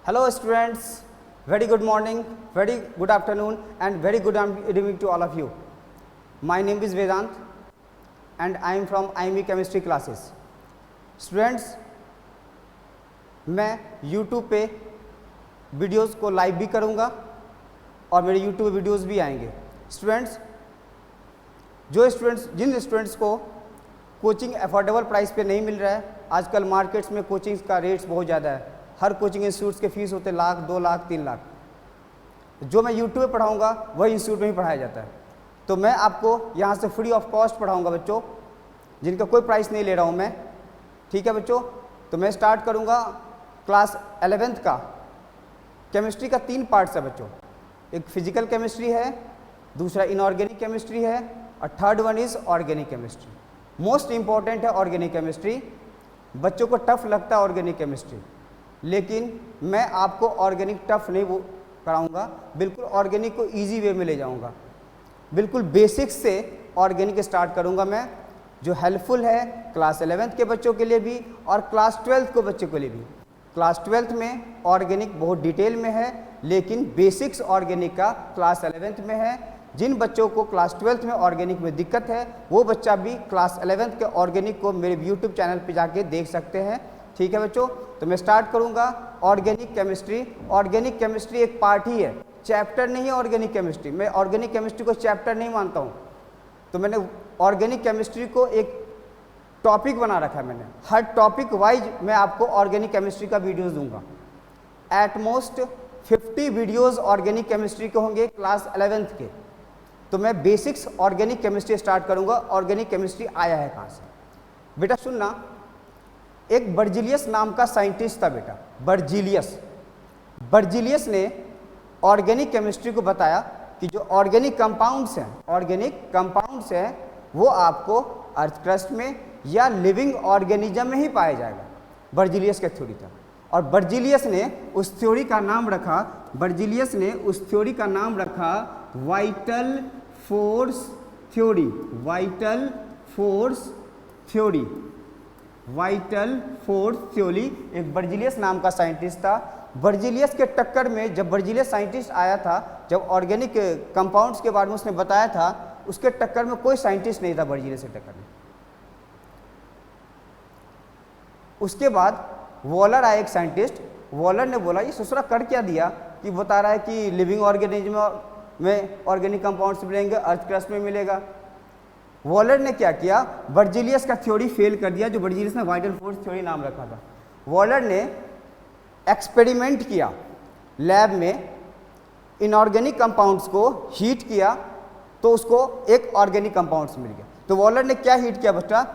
Hello students, very good morning, very good afternoon and very good evening to all of you. My name is Vedant and I am from IME chemistry classes. Students, मैं YouTube पे videos को live भी करूँगा और मेरे YouTube videos भी आएंगे. Students, जिन students को कोचिंग अफोर्डेबल प्राइस पे नहीं मिल रहा है, आजकल मार्केट्स में कोचिंग्स का रेट्स बहुत ज़्यादा है. हर कोचिंग इंस्टीट्यूट्स के फीस होते लाख, 2 लाख, 3 लाख. जो मैं यूट्यूब पे पढ़ाऊँगा वही इंस्टीट्यूट में ही पढ़ाया जाता है. तो मैं आपको यहाँ से फ्री ऑफ कॉस्ट पढ़ाऊँगा बच्चों, जिनका कोई प्राइस नहीं ले रहा हूँ मैं. ठीक है बच्चों, तो मैं स्टार्ट करूँगा क्लास 11th का. केमिस्ट्री का 3 पार्ट्स है बच्चों. एक फिजिकल केमिस्ट्री है, दूसरा इनऑर्गेनिक केमिस्ट्री है और third one is organic chemistry. Most important है ऑर्गेनिक केमिस्ट्री. बच्चों को टफ लगता है ऑर्गेनिक केमिस्ट्री, लेकिन मैं आपको ऑर्गेनिक टफ नहीं कराऊंगा, बिल्कुल ऑर्गेनिक को इजी वे में ले जाऊंगा. बिल्कुल बेसिक्स से ऑर्गेनिक स्टार्ट करूंगा मैं, जो हेल्पफुल है क्लास 11th के बच्चों के लिए भी और क्लास 12th के बच्चों के लिए भी. क्लास 12th में ऑर्गेनिक बहुत डिटेल में है, लेकिन बेसिक्स ऑर्गेनिक का क्लास 11th में है. जिन बच्चों को क्लास 12th में ऑर्गेनिक में दिक्कत है, वो बच्चा भी क्लास 11th के ऑर्गेनिक को मेरे यूट्यूब चैनल पे जाके देख सकते हैं. ठीक है बच्चों, तो मैं स्टार्ट करूंगा ऑर्गेनिक केमिस्ट्री. ऑर्गेनिक केमिस्ट्री एक पार्ट ही है, चैप्टर नहीं है ऑर्गेनिक केमिस्ट्री. मैं ऑर्गेनिक केमिस्ट्री को चैप्टर नहीं मानता हूं, तो मैंने ऑर्गेनिक केमिस्ट्री को एक टॉपिक बना रखा है. मैंने हर टॉपिक वाइज मैं आपको ऑर्गेनिक केमिस्ट्री का वीडियोस दूंगा. एटमोस्ट 50 वीडियोस ऑर्गेनिक केमिस्ट्री के होंगे क्लास 11th के. तो मैं बेसिक्स ऑर्गेनिक केमिस्ट्री स्टार्ट करूंगा. ऑर्गेनिक केमिस्ट्री आया है कहाँ से? बेटा सुनना, एक बर्जीलियस नाम का साइंटिस्ट था बेटा, बर्जीलियस ने ऑर्गेनिक केमिस्ट्री को बताया कि जो ऑर्गेनिक कंपाउंड्स हैं वो आपको अर्थ क्रस्ट में या लिविंग ऑर्गेनिज्म में ही पाया जाएगा. बर्जीलियस का थ्योरी था और बर्जीलियस ने उस थ्योरी का नाम रखा वाइटल फोर्स थ्योरी. एक बर्जीलियस नाम का साइंटिस्ट था. बर्जीलियस के टक्कर में जब बर्जीलियस साइंटिस्ट आया था, जब ऑर्गेनिक कंपाउंड्स के बारे में उसने बताया था, उसके टक्कर में कोई साइंटिस्ट नहीं था बर्जीलियस के टक्कर में. उसके बाद वॉलर आया एक साइंटिस्ट. वॉलर ने बोला ये ससुरा कर क्या दिया कि बता रहा है कि लिविंग ऑर्गेनिज्म में ऑर्गेनिक कंपाउंड्स मिलेंगे, अर्थ क्रस्ट में मिलेगा. वॉलर ने क्या किया, बर्जीलियस का थ्योरी फेल कर दिया, जो बर्जीलियस ने वाइटल फोर्स थ्योरी नाम रखा था. वॉलर ने एक्सपेरिमेंट किया लैब में, इनऑर्गेनिक कंपाउंड्स को हीट किया तो उसको एक ऑर्गेनिक कंपाउंड्स मिल गया. तो वॉलर ने क्या हीट किया बच्चा?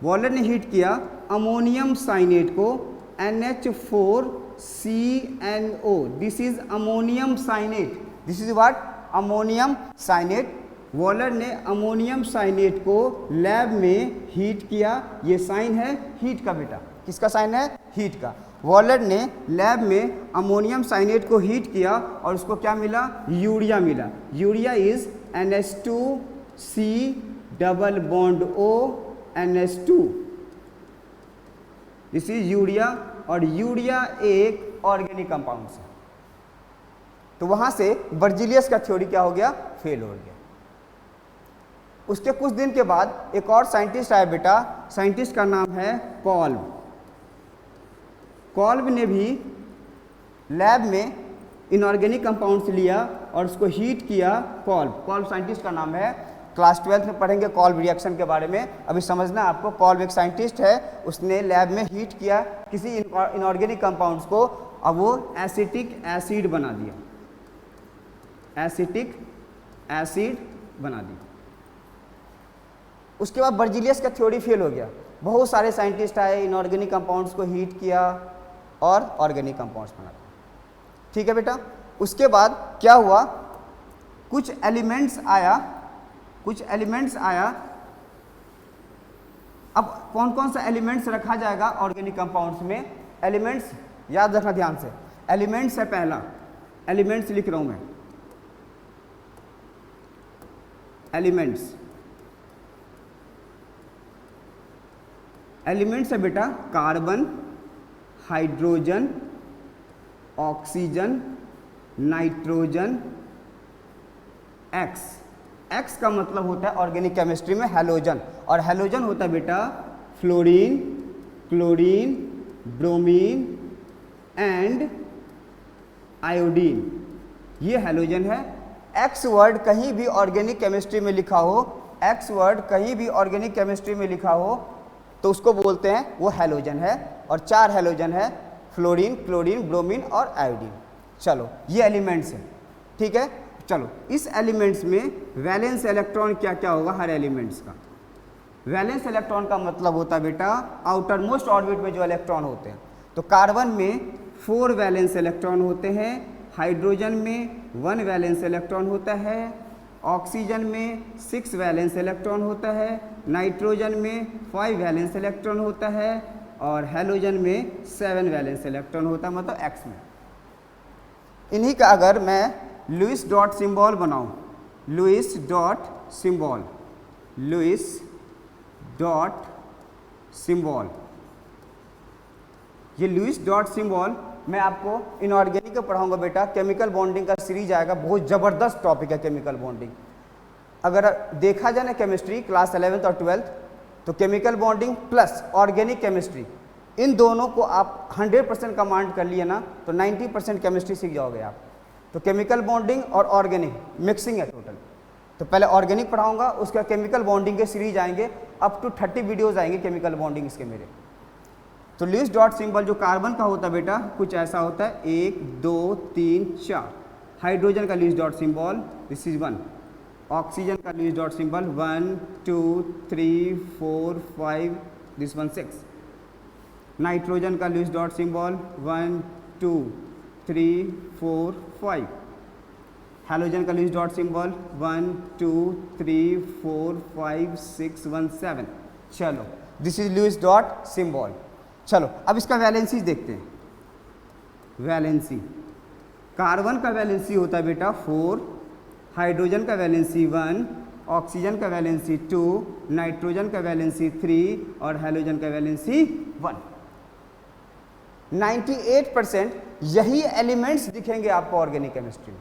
वॉलर ने हीट किया अमोनियम साइनेट को, NH4CNO. This is ammonium cyanate. This is what? Ammonium cyanate. Wohler ने अमोनियम साइनेट को लैब में हीट किया. ये साइन है हीट का बेटा. किसका साइन है? हीट का. वॉलर ने लैब में अमोनियम साइनेट को हीट किया और उसको क्या मिला? यूरिया मिला. Urea is NH2C double bond O NH2. This is urea और यूरिया एक ऑर्गेनिक कंपाउंड है. तो वहां से बर्जीलियस का थ्योरी क्या हो गया? फेल हो गया. उसके कुछ दिन के बाद एक और साइंटिस्ट आया बेटा. साइंटिस्ट का नाम है कॉल्ब. कॉल्ब ने भी लैब में इनऑर्गेनिक कंपाउंड्स लिया और उसको हीट किया. कॉल्ब साइंटिस्ट का नाम है. क्लास 12th में पढ़ेंगे कॉल्ब रिएक्शन के बारे में. अभी समझना आपको, कॉल्ब एक साइंटिस्ट है. उसने लैब में हीट किया किसी इनऑर्गेनिक कंपाउंड्स को, अब वो एसिटिक एसिड बना दिया. उसके बाद बर्जीलियस का थ्योरी फेल हो गया. बहुत सारे साइंटिस्ट आए, इनऑर्गेनिक कंपाउंड्स को हीट किया और ऑर्गेनिक कंपाउंड्स बना दिया. ठीक है बेटा. उसके बाद क्या हुआ? कुछ एलिमेंट्स आया. अब कौन कौन सा एलिमेंट्स रखा जाएगा ऑर्गेनिक कंपाउंड्स में? एलिमेंट्स याद रखना ध्यान से. एलिमेंट्स है पहला, एलिमेंट्स लिख रहा हूं मैं. एलिमेंट्स है बेटा carbon, hydrogen, oxygen, nitrogen, x. X का मतलब होता है ऑर्गेनिक केमिस्ट्री में हैलोजन, और हैलोजन होता है बेटा fluorine, chlorine, bromine and iodine, ये हैलोजन है। एक्स वर्ड कहीं भी ऑर्गेनिक केमिस्ट्री में लिखा हो, एक्स वर्ड कहीं भी ऑर्गेनिक केमिस्ट्री में लिखा हो तो उसको बोलते हैं वो हैलोजन है। और 4 हैलोजन है, फ्लोरीन, क्लोरीन, ब्रोमीन और आयोडीन। चलो ये एलिमेंट्स हैं, ठीक है। चलो इस एलिमेंट्स में वैलेंस इलेक्ट्रॉन क्या क्या होगा हर एलिमेंट्स का। वैलेंस इलेक्ट्रॉन का मतलब होता है बेटा आउटर मोस्ट ऑर्बिट में जो इलेक्ट्रॉन होते हैं। तो कार्बन में 4 वैलेंस इलेक्ट्रॉन होते हैं, हाइड्रोजन में 1 वैलेंस इलेक्ट्रॉन होता है, ऑक्सीजन में 6 वैलेंस इलेक्ट्रॉन होता है, नाइट्रोजन में 5 वैलेंस इलेक्ट्रॉन होता है और हैलोजन में 7 वैलेंस इलेक्ट्रॉन होता है, मतलब एक्स में। इन्हीं का अगर मैं लुईस डॉट सिंबल बनाऊं, Lewis dot symbol, Lewis dot symbol, ये लुईस डॉट सिंबल मैं आपको इनऑर्गेनिक का पढ़ाऊंगा बेटा। केमिकल बॉन्डिंग का सीरीज आएगा, बहुत ज़बरदस्त टॉपिक है केमिकल बॉन्डिंग। अगर देखा जाए ना केमिस्ट्री क्लास 11th और 12th, तो chemical bonding plus organic chemistry, इन दोनों को आप 100% कमांड कर लिए ना तो 90% केमिस्ट्री सीख जाओगे आप। तो केमिकल बॉन्डिंग और ऑर्गेनिक मिक्सिंग है टोटल। तो पहले ऑर्गेनिक पढ़ाऊंगा, उसके बाद केमिकल बॉन्डिंग के सीरीज आएंगे, अप टू 30 वीडियोज़ आएंगे केमिकल बॉन्डिंग इसके मेरे। तो लुईस डॉट सिंबल जो कार्बन का होता है बेटा कुछ ऐसा होता है 1 2 3 4। हाइड्रोजन का Lewis dot symbol this is 1। Oxygen का Lewis dot symbol 1 2 3 4 5 this 1 6। Nitrogen का लुईस डॉट सिंबल 1 2 3 4 5। हैलोजन का लुईस डॉट सिंबल 1 2 3 4 5 6 1 7। चलो this is Lewis dot symbol. चलो अब इसका वैलेंसी देखते हैं। वैलेंसी, कार्बन का वैलेंसी होता है बेटा 4, हाइड्रोजन का वैलेंसी 1, ऑक्सीजन का वैलेंसी 2, नाइट्रोजन का वैलेंसी 3 और हैलोजन का वैलेंसी 1। 98% यही एलिमेंट्स दिखेंगे आपको ऑर्गेनिक केमिस्ट्री में।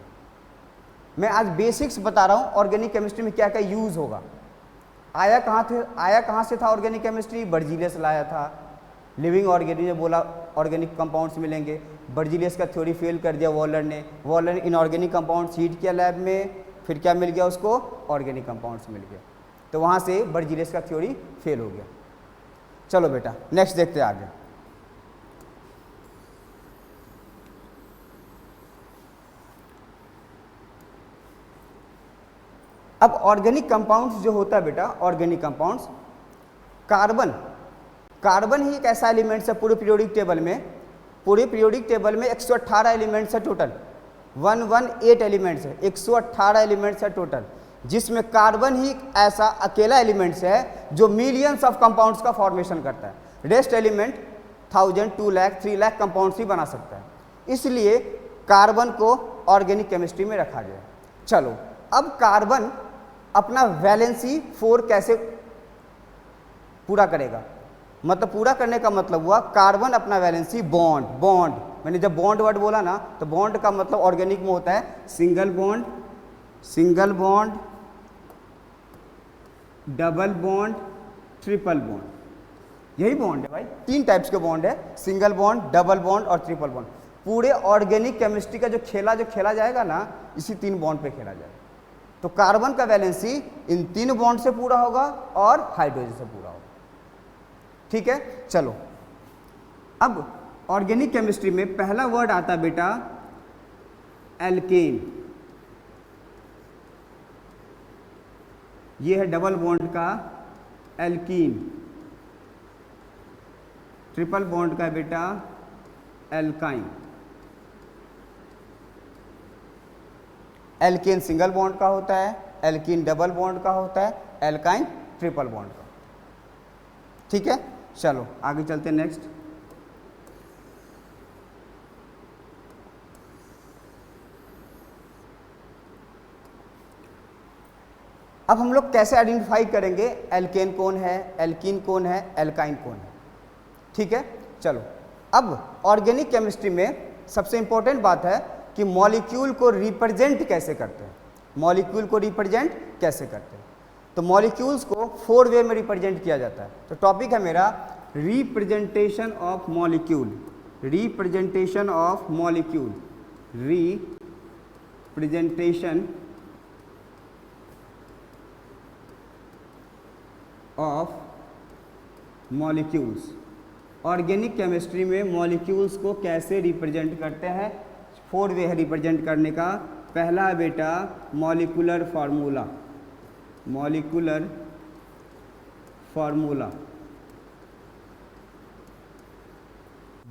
मैं आज बेसिक्स बता रहा हूँ ऑर्गेनिक केमिस्ट्री में क्या क्या यूज होगा। आया कहाँ से था ऑर्गेनिक केमिस्ट्री? बर्जीलियस लाया था। लिविंग ऑर्गेनिज्म ने बोला ऑर्गेनिक कंपाउंड्स मिलेंगे, बर्जीलियस का थ्योरी फेल कर दिया वॉलर ने। वॉलर ने इनऑर्गेनिक कंपाउंड सीड किया लैब में, फिर क्या मिल गया उसको? ऑर्गेनिक कंपाउंड्स मिल गया। तो वहाँ से बर्जीलियस का थ्योरी फेल हो गया। चलो बेटा नेक्स्ट देखते हैं आगे। अब ऑर्गेनिक कंपाउंड्स जो होता है बेटा, ऑर्गेनिक कंपाउंड्स, कार्बन ही एक ऐसा एलिमेंट्स है पूरे पीरियोडिक टेबल में। पूरे पीरियोडिक टेबल में 118 एलिमेंट्स है टोटल, 118 एलिमेंट्स है, 118 एलिमेंट्स है टोटल, जिसमें कार्बन ही ऐसा अकेला एलिमेंट्स है जो मिलियंस ऑफ कंपाउंड्स का फॉर्मेशन करता है। Rest element 1000, 2 lakh, 3 lakh compounds ही बना सकता है। इसलिए कार्बन को ऑर्गेनिक केमिस्ट्री में रखा गया। चलो अब कार्बन अपना वैलेंसी 4 कैसे पूरा करेगा? मतलब पूरा करने का मतलब हुआ कार्बन अपना वैलेंसी बॉन्ड, मैंने जब बॉन्ड वर्ड बोला ना तो बॉन्ड का मतलब ऑर्गेनिक में होता है single bond, double bond, triple bond. यही बॉन्ड है भाई, 3 टाइप्स के बॉन्ड है, सिंगल बॉन्ड, डबल बॉन्ड और ट्रिपल बॉन्ड। पूरे ऑर्गेनिक केमिस्ट्री का जो खेला जाएगा ना, इसी 3 बॉन्ड पे खेला जाएगा। तो कार्बन का वैलेंसी इन 3 बॉन्ड से पूरा होगा और हाइड्रोजन से पूरा होगा। ठीक है, चलो अब ऑर्गेनिक केमिस्ट्री में पहला वर्ड आता है बेटा एल्केन। ये है डबल बॉन्ड का एल्कीन, ट्रिपल बॉन्ड का बेटा एल्काइन। एल्केन सिंगल बॉन्ड का होता है, एल्कीन डबल बॉन्ड का होता है, एल्काइन ट्रिपल बॉन्ड का। ठीक है, चलो आगे चलते हैं नेक्स्ट। अब हम लोग कैसे आइडेंटिफाई करेंगे एल्केन कौन है, एल्कीन कौन है, एल्काइन कौन है? ठीक है, चलो अब ऑर्गेनिक केमिस्ट्री में सबसे इंपॉर्टेंट बात है कि मॉलिक्यूल को रिप्रेजेंट कैसे करते हैं, मॉलिक्यूल को रिप्रेजेंट कैसे करते हैं। तो मॉलिक्यूल्स को 4 वे में रिप्रेजेंट किया जाता है। तो टॉपिक है मेरा representation of molecule, representation of molecule, representation of molecules. Organic chemistry में मॉलिक्यूल्स को कैसे रिप्रेजेंट करते हैं, 4 वे है रिप्रेजेंट करने का। पहला है बेटा मॉलिक्यूलर फार्मूला, मॉलिक्यूलर फार्मूला।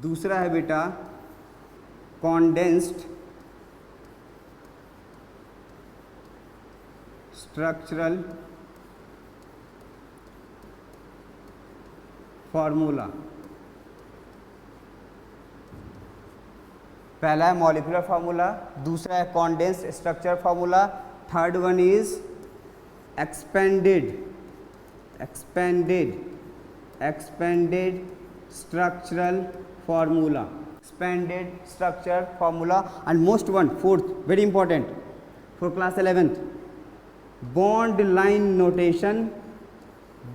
दूसरा है बेटा कॉन्डेंस्ड स्ट्रक्चरल फार्मूला। पहला है मॉलिक्यूलर फार्मूला, दूसरा है condensed structure formula, third one is expanded structural formula, expanded structure formula, and most one, fourth, very important for class 11th, bond line notation,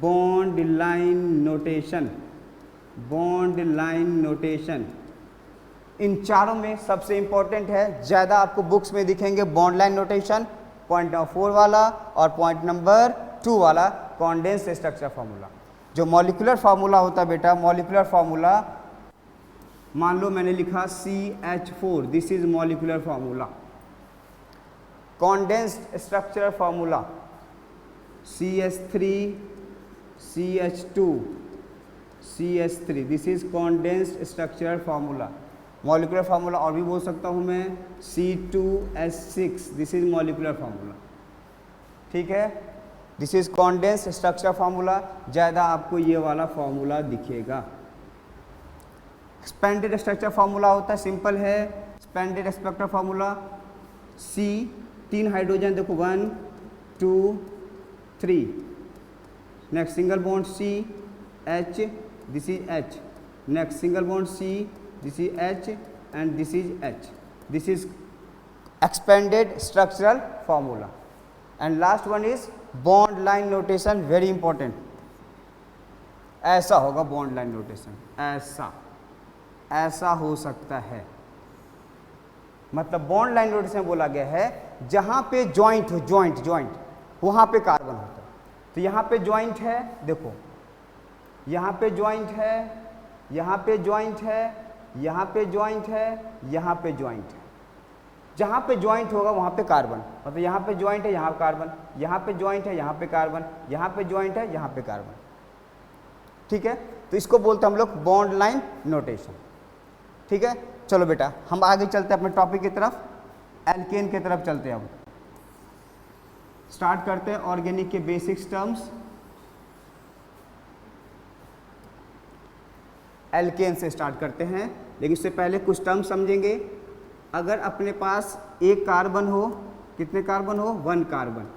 bond line notation, bond line notation। इन चारों में सबसे important है, ज़्यादा आपको books में दिखेंगे bond line notation, point number 4 वाला और पॉइंट नंबर 2 वाला कॉन्डेंस्ड स्ट्रक्चर फार्मूला। जो मॉलिक्यूलर फार्मूला होता है बेटा, मॉलिक्यूलर फार्मूला मान लो मैंने लिखा CH4, this is molecular formula. Condensed structural formula CH3 CH2 CH3, this is condensed structural formula. Molecular formula और भी बोल सकता हूँ मैं C2H6, this is molecular formula. ठीक है, this is condensed structure formula, ज़्यादा आपको ये वाला फार्मूला दिखेगा। एक्सपेंडेड स्ट्रक्चर फार्मूला होता है, सिंपल है। Expanded structure formula C, 3 hydrogen देखो 1 2 3, next single bond C H, this is H, next single bond C, this is H and this is H, this is expanded structural formula। and last one is bond line notation, very important। ऐसा होगा bond line notation, ऐसा हो सकता है, मतलब bond line notation बोला गया है जहाँ पे जॉइंट हो, जॉइंट वहाँ पे कार्बन होता है। तो यहाँ पे जॉइंट है, देखो यहाँ पे जॉइंट है, यहाँ पे जॉइंट है, यहाँ पे जॉइंट है, यहाँ पे जॉइंट है। जहाँ पे जॉइंट होगा वहाँ पे कार्बन, मतलब यहाँ पे जॉइंट है, यहाँ कार्बन, यहाँ पे जॉइंट है, यहाँ पे कार्बन, यहाँ पे जॉइंट है, यहाँ पे कार्बन। ठीक है, तो इसको बोलते हैं हम लोग बॉन्ड लाइन नोटेशन। ठीक है, चलो बेटा हम आगे चलते हैं अपने टॉपिक की तरफ, एल्केन की तरफ चलते हैं। अब स्टार्ट करते हैं ऑर्गेनिक के बेसिक्स टर्म्स। एल्केन से स्टार्ट करते हैं, लेकिन इससे पहले कुछ टर्म समझेंगे। अगर अपने पास एक कार्बन हो, कितने कार्बन हो, 1 कार्बन,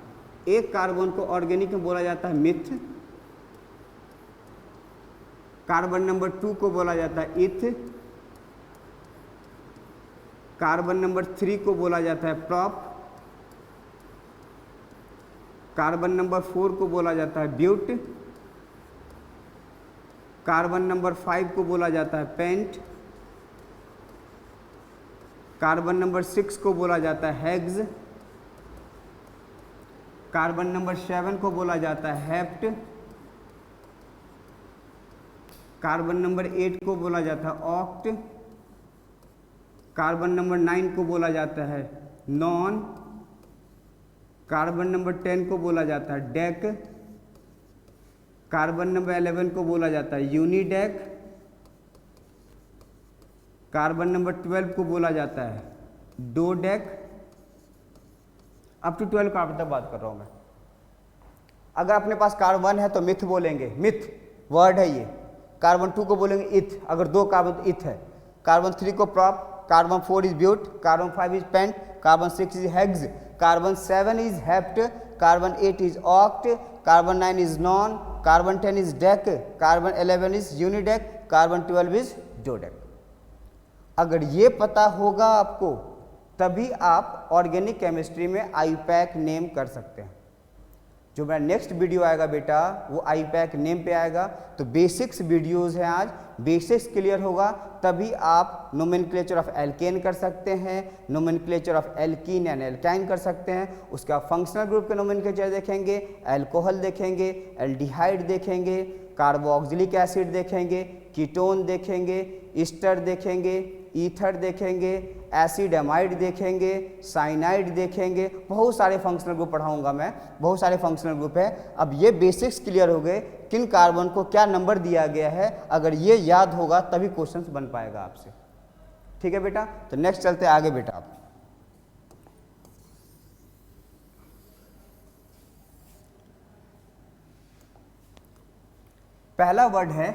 एक कार्बन को ऑर्गेनिक में बोला जाता है मिथ, कार्बन नंबर 2 को बोला जाता है इथ, कार्बन नंबर 3 को बोला जाता है प्रॉप, कार्बन नंबर 4 को बोला जाता है ब्यूट, कार्बन नंबर 5 को बोला जाता है पेंट, कार्बन नंबर 6 को बोला जाता है हेग्स, कार्बन नंबर 7 को बोला जाता है हेप्ट, कार्बन नंबर 8 को बोला जाता है ऑक्ट, कार्बन नंबर 9 को बोला जाता है नॉन, कार्बन नंबर 10 को बोला जाता है डेक, कार्बन नंबर 11 को बोला जाता है यूनिडेक, कार्बन नंबर 12 को बोला जाता है डोडेक। अप टू 12 कार्बन तक बात कर रहा हूं मैं। अगर अपने पास कार्बन है तो मिथ बोलेंगे, मिथ वर्ड है ये। कार्बन 2 को बोलेंगे इथ, अगर 2 कार्बन तो इथ है। कार्बन 3 को prop, carbon 4 is but, carbon 5 is pent, carbon 6 is hex, carbon 7 is hept, carbon 8 is oct, carbon 9 is non, carbon 10 is dec, carbon 11 is undec, carbon 12 is dodec. अगर ये पता होगा आपको तभी आप ऑर्गेनिक केमिस्ट्री में IUPAC name कर सकते हैं। जो मेरा नेक्स्ट वीडियो आएगा बेटा वो आईपैक नेम पे आएगा। तो बेसिक्स वीडियोस हैं आज, बेसिक्स क्लियर होगा तभी आप नोमेनक्लेचर ऑफ एल्केन कर सकते हैं, nomenclature of alkene and alkyne कर सकते हैं। उसका फंक्शनल ग्रुप के नोमेनक्लेचर देखेंगे, एल्कोहल देखेंगे, एल्डिहाइड देखेंगे, कार्बोक्सिलिक एसिड देखेंगे, कीटोन देखेंगे, ईस्टर देखेंगे, ईथर देखेंगे, एसिड एमाइड देखेंगे, साइनाइड देखेंगे। बहुत सारे फंक्शनल ग्रुप पढ़ाऊंगा मैं, बहुत सारे फंक्शनल ग्रुप है। अब ये बेसिक्स क्लियर हो गए, किन कार्बन को क्या नंबर दिया गया है, अगर ये याद होगा तभी क्वेश्चंस बन पाएगा आपसे। ठीक है बेटा, तो नेक्स्ट चलते आगे बेटा। आप पहला वर्ड है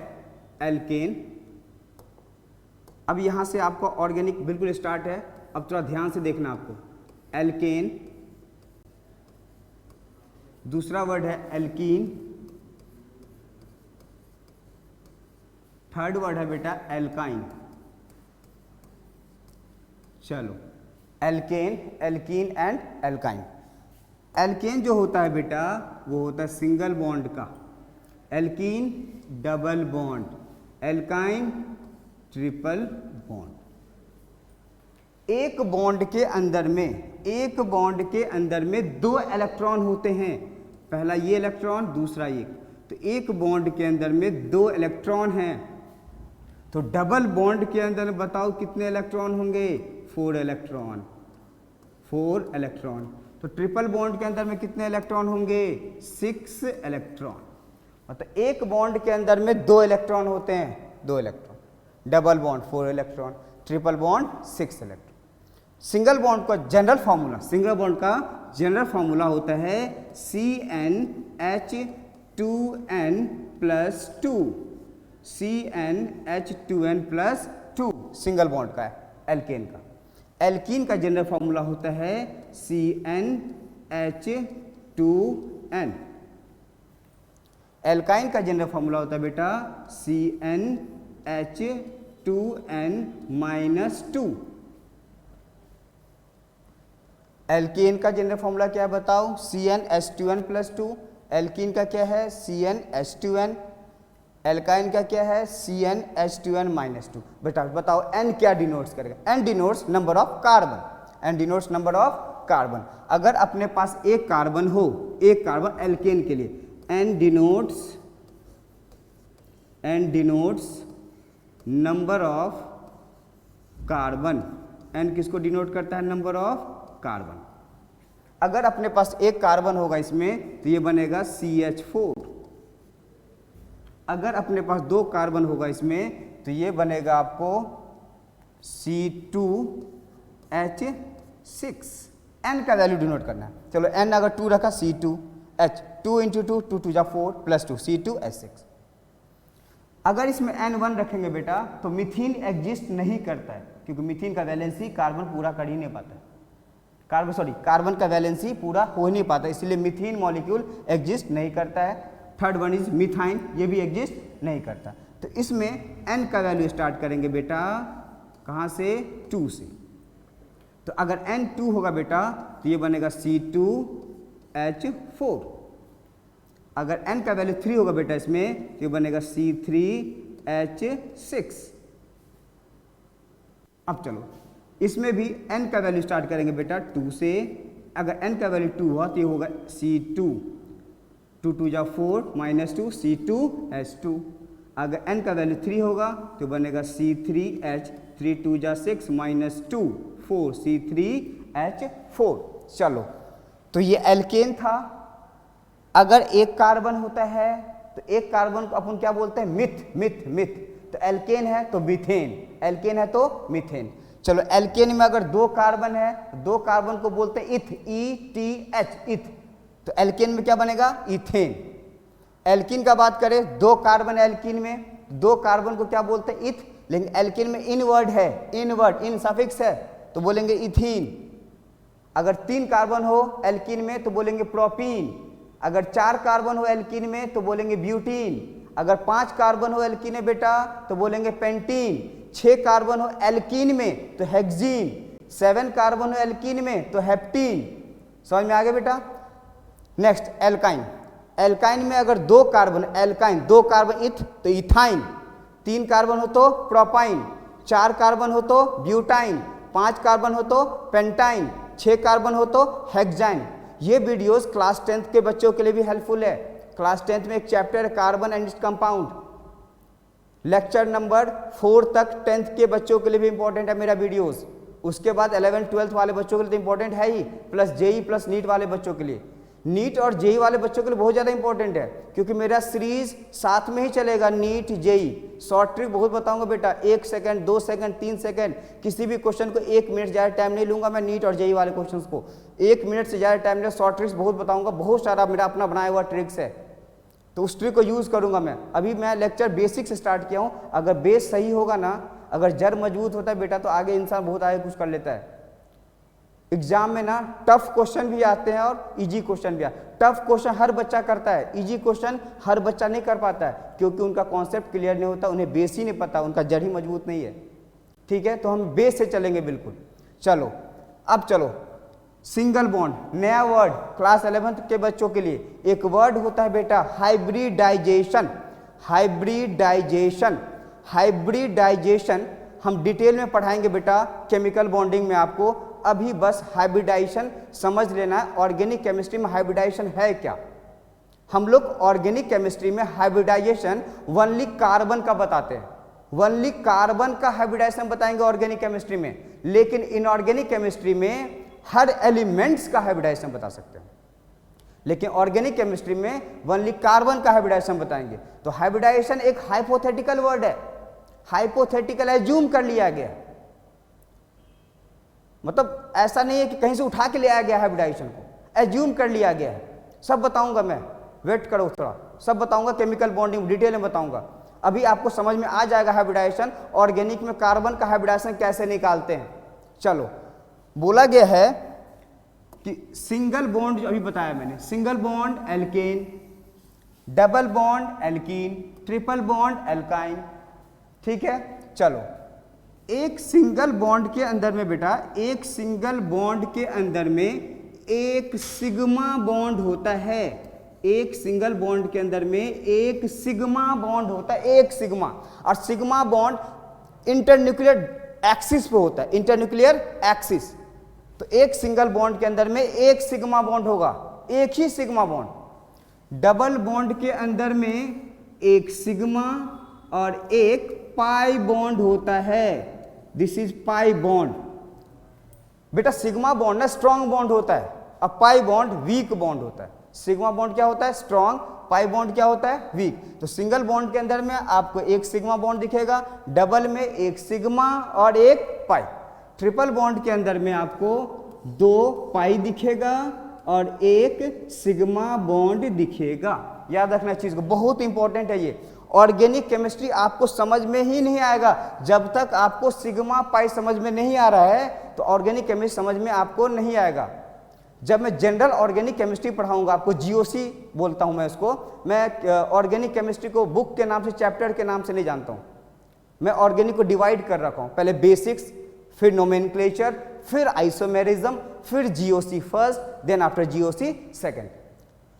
एल्केन। अब यहां से आपको ऑर्गेनिक बिल्कुल स्टार्ट है, अब थोड़ा ध्यान से देखना आपको। एल्केन, दूसरा वर्ड है एल्कीन, थर्ड वर्ड है बेटा एल्काइन। चलो alkane, alkene and alkyne. Alkane जो होता है बेटा वो होता है सिंगल बॉन्ड का, alkene double bond, alkyne triple bond. एक बॉन्ड के अंदर में, एक बॉन्ड के अंदर में दो इलेक्ट्रॉन होते हैं, पहला ये इलेक्ट्रॉन दूसरा ये। तो एक बॉन्ड के अंदर में दो इलेक्ट्रॉन हैं, तो डबल बॉन्ड के अंदर बताओ कितने इलेक्ट्रॉन होंगे? 4 इलेक्ट्रॉन, 4 इलेक्ट्रॉन। तो ट्रिपल बॉन्ड के अंदर में कितने इलेक्ट्रॉन होंगे? 6 इलेक्ट्रॉन। मतलब एक बॉन्ड के अंदर में दो इलेक्ट्रॉन होते हैं, 2 electron. Double bond 4 electron, triple bond 6 electron. Single bond का जनरल फार्मूला, सिंगल बॉन्ड का जनरल फार्मूला होता है CnH2n+2, CnH2n+2 सिंगल बॉन्ड का है एल्केन का। एल्कीन का जनरल फार्मूला होता है CnH2n। एल्काइन का जनरल फार्मूला होता है बेटा CnH2n-2। एल्कीन का जनरल फार्मूला क्या है बताओ? CnH2n+2। एल्कीन का क्या है? CnH2n। एल्काइन का क्या है? CnH2n-2। बेटा बताओ n क्या डिनोट्स करेगा? n denotes number of carbon, n denotes number of carbon. अगर अपने पास एक कार्बन हो, एक कार्बन एल्केन के लिए n denotes number of carbon. n किसको डिनोट करता है? Number of carbon. अगर अपने पास एक कार्बन होगा इसमें तो ये बनेगा CH4। अगर अपने पास दो कार्बन होगा इसमें तो ये बनेगा आपको C2H6। n का वैल्यू डिनोट करना है। चलो n अगर 2 रखा C2H, 2 × 2 2 2 4 +2 C2H6। अगर इसमें n1 रखेंगे बेटा तो मीथीन एग्जिस्ट नहीं करता है, क्योंकि मीथीन का वैलेंसी कार्बन पूरा कर ही नहीं पाता है। कार्बन का वैलेंसी पूरा हो नहीं पाता, इसलिए मीथीन मॉलिक्यूल एग्जिस्ट नहीं करता है। थर्ड वन इज मिथाइन, ये भी एग्जिस्ट नहीं करता। तो इसमें n का वैल्यू स्टार्ट करेंगे बेटा कहाँ से? 2 से। तो अगर n 2 होगा बेटा तो ये बनेगा C2H4। अगर n का वैल्यू 3 होगा बेटा इसमें तो ये बनेगा C3H6। अब चलो इसमें भी n का वैल्यू स्टार्ट करेंगे बेटा 2 से। अगर n का वैल्यू 2 हुआ तो ये होगा C2, 2 2 4 -2 C2H2। अगर n का वैल्यू 3 होगा तो बनेगा C3H, 3 2 6 -2 4 C3H4। चलो तो ये एल्केन था। अगर एक कार्बन होता है तो एक कार्बन को अपन क्या बोलते हैं? मिथ। तो एल्केन है तो मीथेन, एल्केन है तो मीथेन। चलो एल्केन में अगर दो कार्बन है, दो कार्बन को बोलते हैं इथ, ETH, इथ। तो एल्केन में क्या बनेगा? इथेन। एल्कीन का बात करें, दो कार्बन एल्कीन में, दो कार्बन को क्या बोलते हैं? इथ। लेकिन एल्कीन में इन वर्ड है, इन सफिक्स है तो बोलेंगे इथीन। अगर 3 कार्बन हो एल्कीन में तो बोलेंगे प्रोपीन। अगर 4 कार्बन हो एल्कीन में तो बोलेंगे ब्यूटीन। अगर 5 कार्बन हो एल्कीन में बेटा तो बोलेंगे पेंटीन। 6 कार्बन हो एल्कीन में तो हेक्सीन, 7 कार्बन हो एल्कीन में तो हेप्टीन। समझ में आ गया बेटा। नेक्स्ट एल्काइन, एल्काइन में अगर 2 कार्बन, एल्काइन 2 कार्बन इथ तो इथाइन, 3 कार्बन हो तो प्रोपाइन, 4 कार्बन हो तो ब्यूटाइन, 5 कार्बन हो तो पेंटाइन, 6 कार्बन हो तो हेक्साइन। ये वीडियोस क्लास 10th के बच्चों के लिए भी हेल्पफुल है। क्लास 10th में एक chapter carbon and its compound, lecture number 4 तक 10th के बच्चों के लिए भी इंपॉर्टेंट है मेरा वीडियोस। उसके बाद 11th 12th वाले बच्चों के लिए तो इंपॉर्टेंट है ही, प्लस जेई प्लस नीट वाले बच्चों के लिए। नीट और जेई वाले बच्चों के लिए बहुत ज़्यादा इंपॉर्टेंट है, क्योंकि मेरा सीरीज साथ में ही चलेगा, नीट जेई। शॉर्ट ट्रिक बहुत बताऊंगा बेटा, 1 सेकंड 2 सेकंड 3 सेकंड, किसी भी क्वेश्चन को 1 मिनट ज़्यादा टाइम नहीं लूंगा मैं। नीट और जेई वाले क्वेश्चन को 1 मिनट से ज़्यादा टाइम ले, शॉर्ट ट्रिक्स बहुत बताऊंगा, बहुत सारा मेरा अपना बनाया हुआ ट्रिक्स है, तो उस ट्रिक को यूज़ करूंगा मैं। अभी मैं लेक्चर बेसिक से स्टार्ट किया हूँ। अगर बेस सही होगा ना, अगर जड़ मजबूत होता है बेटा, तो आगे इंसान बहुत आगे कुछ कर लेता है। एग्जाम में ना टफ क्वेश्चन भी आते हैं और इजी क्वेश्चन भी आते हैं। टफ क्वेश्चन हर बच्चा करता है, इजी क्वेश्चन हर बच्चा नहीं कर पाता है, क्योंकि उनका कॉन्सेप्ट क्लियर नहीं होता, उन्हें बेस ही नहीं पता, उनका जड़ ही मजबूत नहीं है। ठीक है, तो हम बेस से चलेंगे बिल्कुल। चलो अब चलो, सिंगल बॉन्ड, नया वर्ड क्लास 11th के बच्चों के लिए एक वर्ड होता है बेटा, हाइब्रिडाइजेशन। हाइब्रिडाइजेशन, हाइब्रिडाइजेशन हम डिटेल में पढ़ाएंगे बेटा केमिकल बॉन्डिंग में आपको। अभी बस हाइब्रिडाइजेशन समझ लेना है। ऑर्गेनिक केमिस्ट्री में हाइब्रिडाइजेशन है क्या? हम लोग ऑर्गेनिक केमिस्ट्री में हाइब्रिडाइजेशन ओनली कार्बन का बताते हैं, ओनली कार्बन का हाइब्रिडाइजेशन बताएंगे ऑर्गेनिक केमिस्ट्री में। लेकिन इनऑर्गेनिक केमिस्ट्री में हर एलिमेंट्स का हाइब्रिडाइजेशन बता सकते हैं, लेकिन ऑर्गेनिक केमिस्ट्री में ओनली कार्बन का हाइब्रिडाइजेशन बताएंगे। तो हाइब्रिडाइजेशन एक हाइपोथेटिकल वर्ड है, हाइपोथेटिकल एज्यूम कर लिया गया, मतलब ऐसा नहीं है कि कहीं से उठा के ले आया गया हाइब्रिडाइजेशन को, एज्यूम कर लिया गया है। सब बताऊंगा मैं, वेट करो थोड़ा, सब बताऊंगा, केमिकल बॉन्डिंग डिटेल में बताऊंगा। अभी आपको समझ में आ जाएगा हाइब्रिडाइजेशन, ऑर्गेनिक में कार्बन का हाइब्रिडाइजेशन कैसे निकालते हैं। चलो, बोला गया है कि सिंगल बॉन्ड, जो अभी बताया मैंने, single bond alkane, double bond alkene, triple bond alkyne. ठीक है, चलो, एक सिंगल बॉन्ड के अंदर में बेटा, एक सिंगल बॉन्ड के अंदर में एक सिग्मा बॉन्ड होता है। एक सिंगल बॉन्ड के अंदर में एक सिग्मा बॉन्ड होता है, एक सिग्मा। और सिग्मा बॉन्ड इंटरन्यूक्लियर एक्सिस पे होता है, इंटरन्यूक्लियर एक्सिस। तो एक सिंगल बॉन्ड के अंदर में एक सिग्मा बॉन्ड होगा, एक ही सिग्मा बॉन्ड। डबल बॉन्ड के अंदर में एक सिग्मा और एक पाई बॉन्ड होता है, दिस इज पाई बॉन्ड। बेटा सिग्मा बॉन्ड ना स्ट्रॉन्ग बॉन्ड होता है, और पाई बॉन्ड वीक बॉन्ड होता है। सिग्मा बॉन्ड क्या होता है? स्ट्रॉन्ग। पाई बॉन्ड क्या होता है? वीक। तो सिंगल बॉन्ड के अंदर में आपको एक सिग्मा बॉन्ड दिखेगा, डबल में एक सिग्मा और एक पाई। ट्रिपल बॉन्ड के अंदर में आपको 2 पाई दिखेगा और एक सिग्मा बॉन्ड दिखेगा। याद रखना चीज को, बहुत इंपॉर्टेंट है ये। ऑर्गेनिक केमिस्ट्री आपको समझ में ही नहीं आएगा जब तक आपको सिग्मा पाई समझ में नहीं आ रहा है, तो ऑर्गेनिक केमिस्ट्री समझ में आपको नहीं आएगा। जब मैं जनरल ऑर्गेनिक केमिस्ट्री पढ़ाऊंगा आपको, जीओसी बोलता हूं मैं उसको, मैं ऑर्गेनिक केमिस्ट्री को बुक के नाम से, चैप्टर के नाम से नहीं जानता हूं। मैं ऑर्गेनिक को डिवाइड कर रखा हूं, पहले बेसिक्स, फिर नोमेनक्लेचर, फिर आइसोमेरिज्म, फिर GOC first, then after GOC second.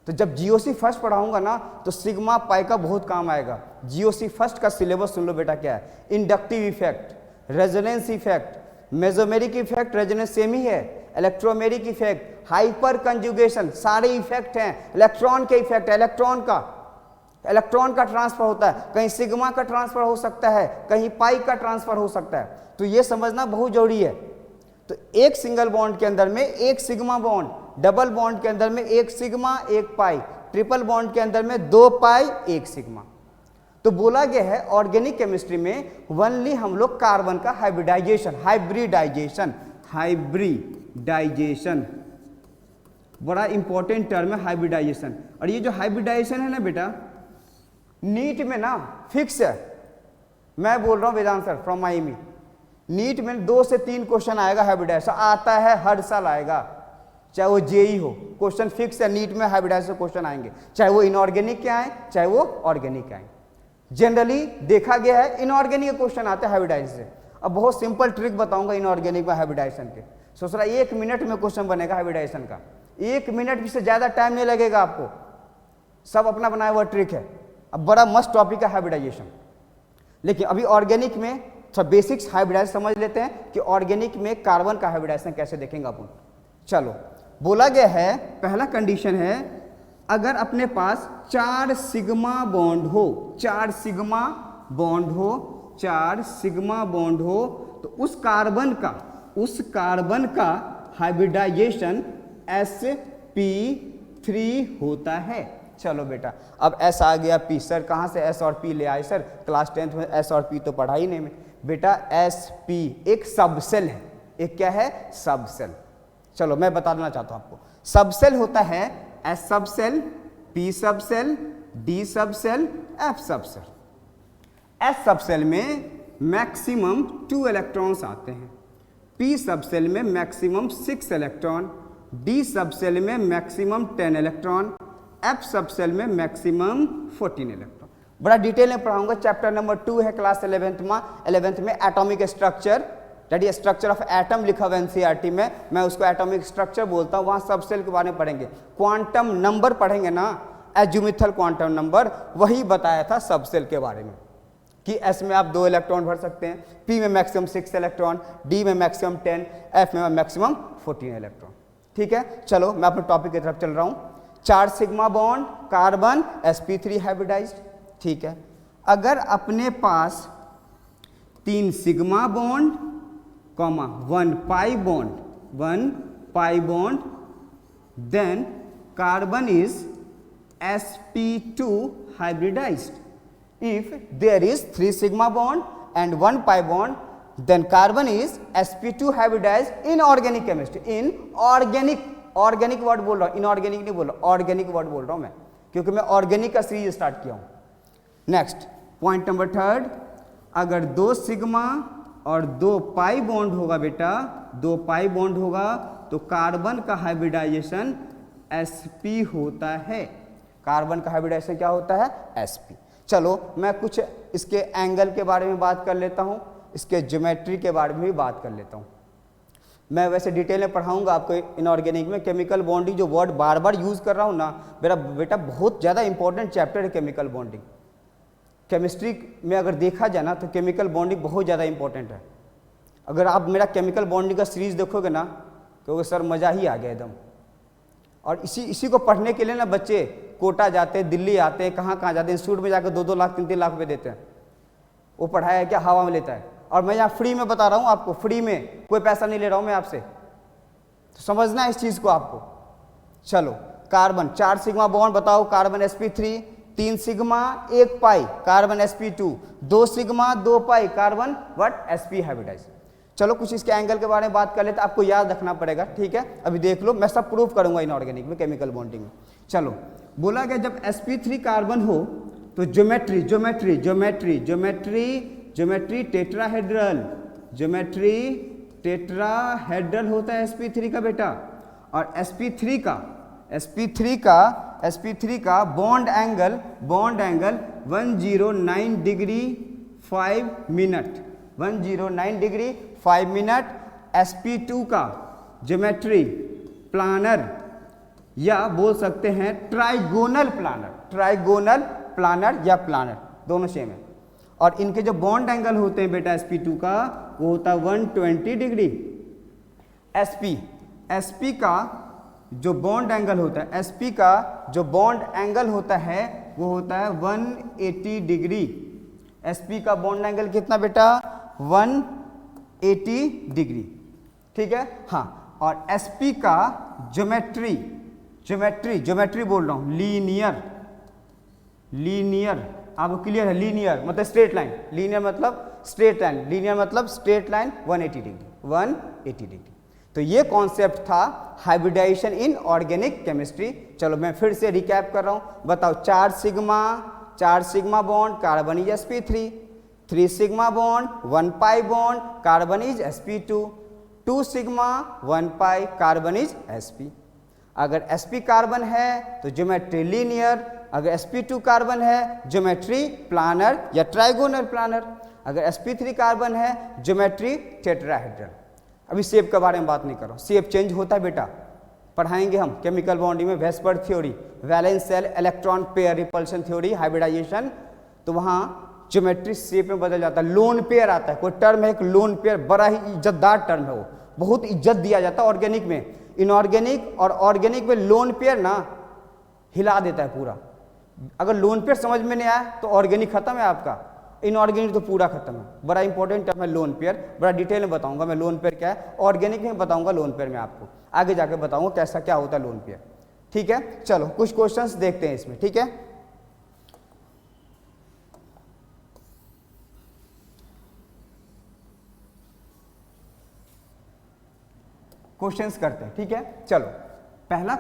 तो जब जीओसी फर्स्ट पढ़ाऊंगा ना, तो सिग्मा पाई का बहुत काम आएगा। जीओसी फर्स्ट का सिलेबस सुन लो बेटा क्या है। Inductive effect, resonance effect, mesomeric effect, resonance same ही है, इलेक्ट्रोमेरिक इफेक्ट, हाइपर कंजुगेशन, सारे इफेक्ट हैं। इलेक्ट्रॉन के इफेक्ट है, इलेक्ट्रॉन का ट्रांसफर होता है, कहीं सिग्मा का ट्रांसफर हो सकता है, कहीं पाई का ट्रांसफर हो सकता है। तो ये समझना बहुत जरूरी है। तो एक सिंगल बॉन्ड के अंदर में एक सिग्मा बॉन्ड, डबल बॉन्ड के अंदर में एक सिग्मा एक पाई, ट्रिपल बॉन्ड के अंदर में 2 पाई एक सिग्मा। तो बोला गया है ऑर्गेनिक केमिस्ट्री में ओनली हम लोग कार्बन का हाइब्रिडाइजेशन, हाइब्रिडाइजेशन बड़ा इंपॉर्टेंट टर्म है हाइब्रिडाइजेशन। और ये जो हाइब्रिडाइजेशन है ना बेटा, नीट में ना फिक्स है। मैं बोल रहा हूँ वेदांत सर फ्रॉम माइमी, नीट में 2 से 3 क्वेश्चन आएगा हाइब्रिडाइजेशन, आता है हर साल आएगा, चाहे वो जेई हो, क्वेश्चन फिक्स है। नीट में हाइब्रिडाइजेशन क्वेश्चन आएंगे, चाहे वो इनऑर्गेनिक के आए, चाहे वो ऑर्गेनिक के आए। जनरली देखा गया है इनऑर्गेनिक क्वेश्चन आते हैं हाइब्रिडाइजेशन से। अब बहुत सिंपल ट्रिक बताऊंगा इनऑर्गेनिक में हाइब्रिडाइजेशन के। सोच रहा 1 मिनट में क्वेश्चन बनेगा हाइब्रिडाइजेशन का, 1 मिनट से ज़्यादा टाइम नहीं लगेगा आपको, सब अपना बनाया हुआ ट्रिक है। अब बड़ा मस्त टॉपिक है हाइब्रिडाइजेशन। लेकिन अभी ऑर्गेनिक में थोड़ा बेसिक्स हाइब्रिडाइजेशन समझ लेते हैं कि ऑर्गेनिक में कार्बन का हाइब्रिडाइजेशन कैसे देखेंगे अपन। चलो, बोला गया है पहला कंडीशन है अगर अपने पास 4 सिग्मा बॉन्ड हो, 4 सिग्मा बॉन्ड हो, 4 सिग्मा बॉन्ड हो, तो उस कार्बन का हाइब्रिडाइजेशन sp3 होता है। चलो बेटा, अब S आ गया P, सर कहाँ से S और P ले आए सर, क्लास 10th में S और P तो पढ़ा ही नहीं में। बेटा sp एक सबसेल है, एक क्या है, सबसेल। चलो मैं बता देना चाहता हूँ आपको, सबसेल होता है S subshell, P subshell, D subshell, F subshell. S subshell में मैक्सिमम 2 इलेक्ट्रॉन्स आते हैं, P सबसेल में मैक्सिमम 6 इलेक्ट्रॉन, D सबसेल में मैक्सिमम 10 इलेक्ट्रॉन, F सबसेल में मैक्सिमम 14 इलेक्ट्रॉन। बड़ा डिटेल में पढ़ाऊंगा, चैप्टर नंबर 2 है क्लास 11th में atomic structure, that is structure of atom लिखा हुआ एनसीईआरटी में, मैं उसको एटॉमिक स्ट्रक्चर बोलता हूँ। वहाँ सबसेल के बारे में पढ़ेंगे, क्वांटम नंबर पढ़ेंगे ना, एजुमिथल क्वांटम नंबर, वही बताया था सबसेल के बारे में कि S में आप 2 इलेक्ट्रॉन भर सकते हैं, P में मैक्सिमम 6 इलेक्ट्रॉन, D में मैक्सिमम 10, F में मैक्सिमम 14 इलेक्ट्रॉन। ठीक है, चलो मैं अपने टॉपिक की तरफ चल रहा हूँ। 4 sigma bond carbon sp3 hybridised. ठीक है, अगर अपने पास 3 sigma bond comma 1 pi bond, then carbon is sp2 hybridized. If there is 3 sigma bond and 1 pi bond, then carbon is sp2 hybridized in organic chemistry. In organic word बोल रहा हूँ, inorganic नहीं बोल रहा, ऑर्गेनिक वर्ड बोल रहा हूँ मैं, क्योंकि मैं ऑर्गेनिक का सीरीज स्टार्ट किया हूँ। नेक्स्ट पॉइंट नंबर 3, अगर 2 सिग्मा और 2 पाई बॉन्ड होगा बेटा, 2 पाई बॉन्ड होगा तो कार्बन का हाइब्रिडाइजेशन sp होता है। कार्बन का हाइब्रिडाइजेशन क्या होता है, sp। चलो मैं कुछ इसके एंगल के बारे में बात कर लेता हूँ, इसके ज्योमेट्री के बारे में भी बात कर लेता हूँ। मैं वैसे डिटेल में पढ़ाऊंगा आपको इनऑर्गेनिक में। केमिकल बॉन्डिंग जो वर्ड बार बार यूज़ कर रहा हूँ ना, मेरा बेटा बहुत ज़्यादा इंपॉर्टेंट चैप्टर है केमिकल बॉन्डिंग। केमिस्ट्री में अगर देखा जाए ना तो केमिकल बॉन्डिंग बहुत ज़्यादा इंपॉर्टेंट है। अगर आप मेरा केमिकल बॉन्डिंग का सीरीज देखोगे ना तो सर मज़ा ही आ गया एकदम। और इसी को पढ़ने के लिए ना बच्चे कोटा जाते हैं, दिल्ली आते हैं, कहाँ जाते हैं, इंस्टीट्यूट में जाकर 2-2 लाख 3-3 लाख रुपये देते हैं। वो पढ़ाया है क्या, हवा में लेता है। और मैं यहाँ फ्री में बता रहा हूँ आपको, फ्री में, कोई पैसा नहीं ले रहा हूँ मैं आपसे, तो समझना है इस चीज़ को आपको। चलो कार्बन 4 सिग्मा बॉन्ड बताओ, carbon sp3, 3 sigma 1 pi carbon sp2, 2 sigma 2 पाई कार्बन sp हाइब्रिडाइज। चलो कुछ इसके एंगल के बारे में बात कर लेते हैं, आपको याद रखना पड़ेगा। ठीक है, अभी देख लो, मैं सब प्रूफ करूंगा इनऑर्गेनिक में, केमिकल बॉन्डिंग में। चलो बोला गया जब sp3 कार्बन हो तो ज्योमेट्री टेट्राहेड्रल होता है sp3 का बेटा। और sp3 का bond angle 109 degree 5 minute, 109 degree 5 minute. sp2 का ज्योमेट्री प्लानर, या बोल सकते हैं ट्राइगोनल प्लानर या प्लानर, दोनों सेम है। और इनके जो बॉन्ड एंगल होते हैं बेटा sp2 का, वो होता है 120 डिग्री। sp का जो बॉन्ड एंगल होता है, sp का जो बॉन्ड एंगल होता है वो होता है 180 डिग्री। sp का बॉन्ड एंगल कितना बेटा, 180 डिग्री। ठीक है, हाँ। और sp का ज्योमेट्री बोल रहा हूँ, लीनियर, आपको क्लियर है? लीनियर मतलब स्ट्रेट लाइन, लीनियर मतलब स्ट्रेट लाइन 180 डिग्री। तो ये कॉन्सेप्ट था हाइब्रिडाइजेशन इन ऑर्गेनिक केमिस्ट्री। चलो मैं फिर से रिकैप कर रहा हूँ, बताओ 4 sigma bond carbon is sp3, 3 sigma bond 1 pi bond carbon is sp2, 2 sigma 1 pi carbon is sp। अगर sp कार्बन है तो ज्योमेट्री लीनियर, अगर sp2 कार्बन है ज्योमेट्री प्लानर या ट्राइगोनल प्लानर, अगर sp3 कार्बन है ज्योमेट्री टेट्राहेड्रल। अभी shape के बारे में बात नहीं कर रहा हूँ, शेप चेंज होता है बेटा, पढ़ाएंगे हम केमिकल बॉन्डिंग में, VSEPR theory, valence shell, electron pair repulsion theory, hybridisation, तो वहाँ ज्योमेट्री शेप में बदल जाता है। लोन पेयर आता है, कोई टर्म है एक लोन पेयर, बड़ा ही इज्जतदार टर्म है, वो बहुत इज्जत दिया जाता है ऑर्गेनिक में। इनऑर्गेनिक और ऑर्गेनिक में लोन पेयर ना हिला देता है पूरा। अगर लोन पेयर समझ में नहीं आया तो ऑर्गेनिक खत्म है आपका, इनऑर्गेनिक तो पूरा खत्म है। बड़ा इंपॉर्टेंट टर्म है लोन पेयर, बड़ा डिटेल में बताऊंगा मैं लोन पेयर क्या है, ऑर्गेनिक में बताऊंगा लोन पेयर में आपको, आगे जाके बताऊंगा कैसा क्या होता है लोन पेयर। ठीक है, चलो कुछ क्वेश्चंस देखते हैं इसमें। ठीक है, क्वेश्चंस करते हैं। ठीक है, चलो पहला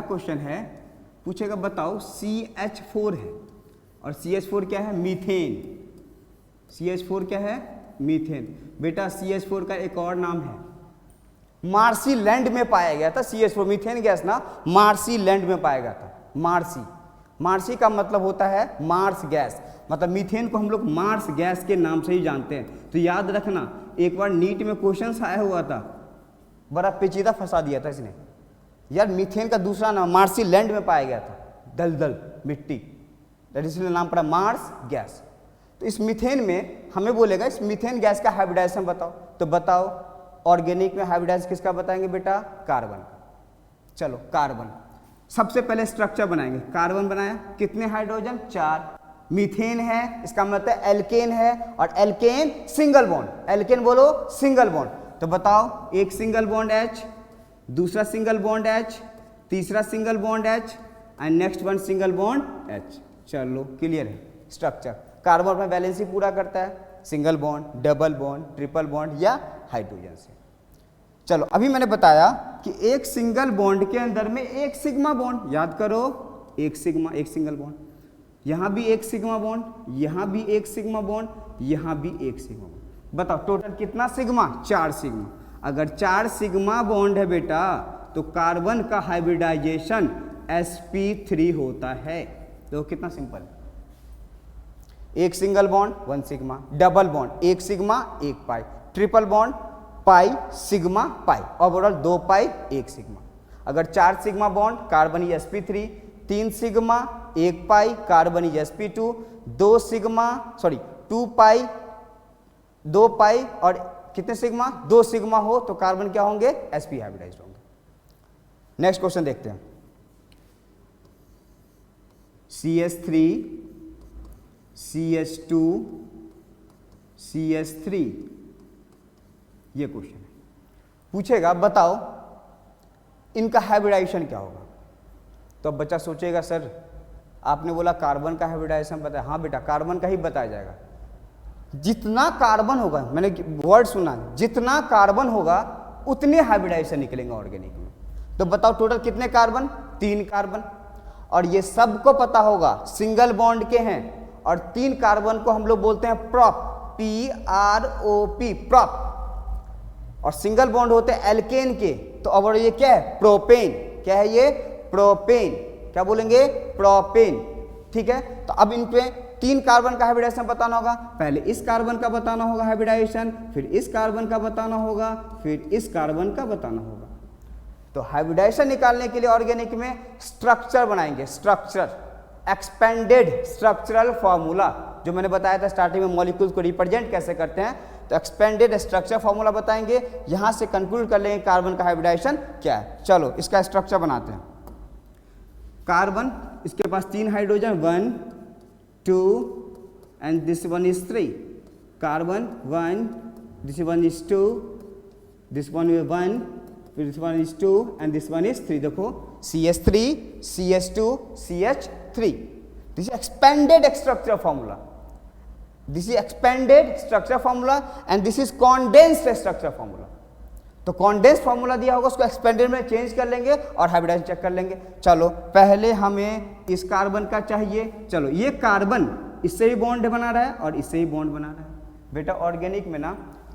क्वेश्चन है पूछेगा, बताओ CH4 है और CH4 क्या है, मीथेन। CH4 क्या है, मीथेन। बेटा CH4 का एक और नाम है, मार्सी लैंड में पाया गया था। CH4 मीथेन गैस ना मार्सी लैंड में पाया गया था। मार्सी का मतलब होता है मार्स गैस, मतलब मीथेन को हम लोग मार्स गैस के नाम से ही जानते हैं। तो याद रखना, एक बार नीट में क्वेश्चन आया हुआ था, बड़ा पेचीदा फंसा दिया था इसने यार। मीथेन का दूसरा नाम मार्सी लैंड में पाया गया था, दलदल मिट्टी, इसलिए नाम पड़ा मार्स गैस। तो इस मीथेन में हमें बोलेगा इस मीथेन गैस का हाइब्रिडाइजेशन बताओ, तो बताओ ऑर्गेनिक में हाइब्रिडाइजेशन किसका बताएंगे बेटा, कार्बन का। चलो कार्बन, सबसे पहले स्ट्रक्चर बनाएंगे। कार्बन बनाया, कितने हाइड्रोजन, 4। मीथेन है, इसका मतलब एल्केन है, और एल्केन सिंगल बॉन्ड, एल्केन बोलो सिंगल बॉन्ड। तो बताओ एक सिंगल बॉन्ड H, दूसरा सिंगल बॉन्ड H, तीसरा single bond H and next one single bond H। चलो क्लियर है स्ट्रक्चर। कार्बन में वैलेंसी पूरा करता है, single bond, double bond, triple bond या हाइड्रोजन से। चलो अभी मैंने बताया कि एक सिंगल बॉन्ड के अंदर में एक सिग्मा बॉन्ड, याद करो एक सिग्मा, एक सिंगल बॉन्ड, यहाँ भी एक सिग्मा बॉन्ड, यहाँ भी एक सिग्मा बॉन्ड, यहाँ भी एक सिग्मा बॉन्ड। बताओ टोटल कितना सिग्मा, 4 सिग्मा। अगर 4 सिग्मा बॉन्ड है बेटा तो कार्बन का हाइब्रिडाइजेशन sp3 होता है। तो कितना सिंपल, एक single bond 1 sigma, double bond 1 sigma 1 pi, triple bond pi sigma pi, overall 2 pi 1 sigma. अगर 4 सिग्मा बॉन्ड कार्बन ही sp3, 3 सिग्मा 1 पाई कार्बन ही sp2, 2 सिग्मा 2 पाई 2 पाई और कितने सिग्मा, 2 सिग्मा हो तो कार्बन क्या होंगे, sp हाइब्रिडाइज्ड होंगे। नेक्स्ट क्वेश्चन देखते हैं, CH3 CH2 CH3, ये क्वेश्चन है। पूछेगा बताओ इनका हाइब्रिडाइजेशन क्या होगा। तो अब बच्चा सोचेगा सर आपने बोला कार्बन का हाइब्रिडाइजेशन बताया, हाँ बेटा कार्बन का ही बताया जाएगा। जितना कार्बन होगा, मैंने वर्ड सुना, जितना कार्बन होगा उतने हाइब्रिडाइजेशन निकलेंगे ऑर्गेनिक में। तो बताओ टोटल कितने कार्बन, 3 कार्बन, और ये सबको पता होगा सिंगल बॉन्ड के हैं, और 3 कार्बन को हम लोग बोलते हैं प्रॉप, PROP प्रॉप, और सिंगल बॉन्ड होते हैं एल्केन के। तो अब ये क्या है, प्रोपेन। क्या है ये, प्रोपेन। क्या बोलेंगे, प्रोपेन। ठीक है, तो अब इन पे 3 कार्बन का हाइब्रिडाइजेशन बताना होगा। पहले इस कार्बन का बताना होगा हाइब्रिडाइजेशन, फिर इस कार्बन का बताना होगा, फिर इस कार्बन का बताना होगा। तो हाइब्रिडाइजेशन निकालने के लिए ऑर्गेनिक में स्ट्रक्चर बनाएंगे, स्ट्रक्चर, एक्सपेंडेड स्ट्रक्चरल फॉर्मूला, जो मैंने बताया था स्टार्टिंग में मॉलिक्यूल्स को रिप्रेजेंट कैसे करते हैं। तो एक्सपेंडेड स्ट्रक्चर फॉर्मूला बताएंगे, यहां से कंक्लूड कर लेंगे कार्बन का हाइब्रिडाइजेशन क्या है। चलो इसका स्ट्रक्चर बनाते हैं। कार्बन, इसके पास 3 hydrogen, 1 2 and this one is 3। Carbon 1, this one is 2, this one is 1, this one is 2 and this one is 3। देखो CH3 CH2 CH3, this is expanded structure formula, this is expanded structure formula and this is condensed structure formula. तो condense formula दिया होगा उसको expanded में change कर लेंगे और hybridisation check कर लेंगे। चलो पहले हमें इस कार्बन का चाहिए। चलो ये कार्बन इससे ही बॉन्ड बना रहा है और इससे ही बॉन्ड बना रहा है। बेटा ऑर्गेनिक में ना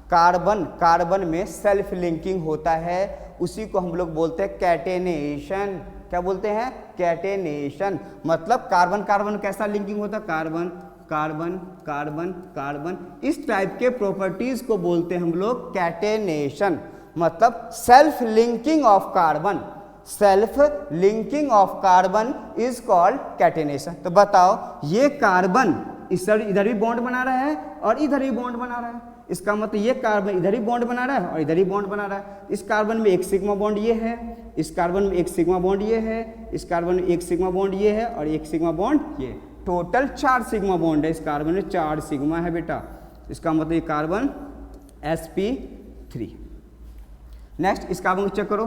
कार्बन कार्बन में सेल्फ लिंकिंग होता है, उसी को हम लोग बोलते हैं कैटेनेशन। क्या बोलते हैं? कैटेनेशन। मतलब कार्बन कार्बन कैसा लिंकिंग होता है? कार्बन कार्बन कार्बन कार्बन, इस टाइप के प्रॉपर्टीज को बोलते हैं हम लोग कैटेनेशन। मतलब self linking of carbon, self linking of carbon is called catenation. तो बताओ, ये कार्बन इधर भी बॉन्ड बना रहा है और इधर भी बॉन्ड बना रहा है, इसका मतलब ये कार्बन इधर ही बॉन्ड बना रहा है और इधर ही बॉन्ड बना रहा है। इस कार्बन में एक सिग्मा बॉन्ड ये है, इस कार्बन में एक सिग्मा बॉन्ड ये है, इस कार्बन में एक सिग्मा बॉन्ड ये है और एक सिग्मा बॉन्ड ये, टोटल 4 सिग्मा बॉन्ड है। इस कार्बन में 4 सिग्मा है बेटा, इसका मतलब ये कार्बन sp3। नेक्स्ट इस कार्बन को चेक करो,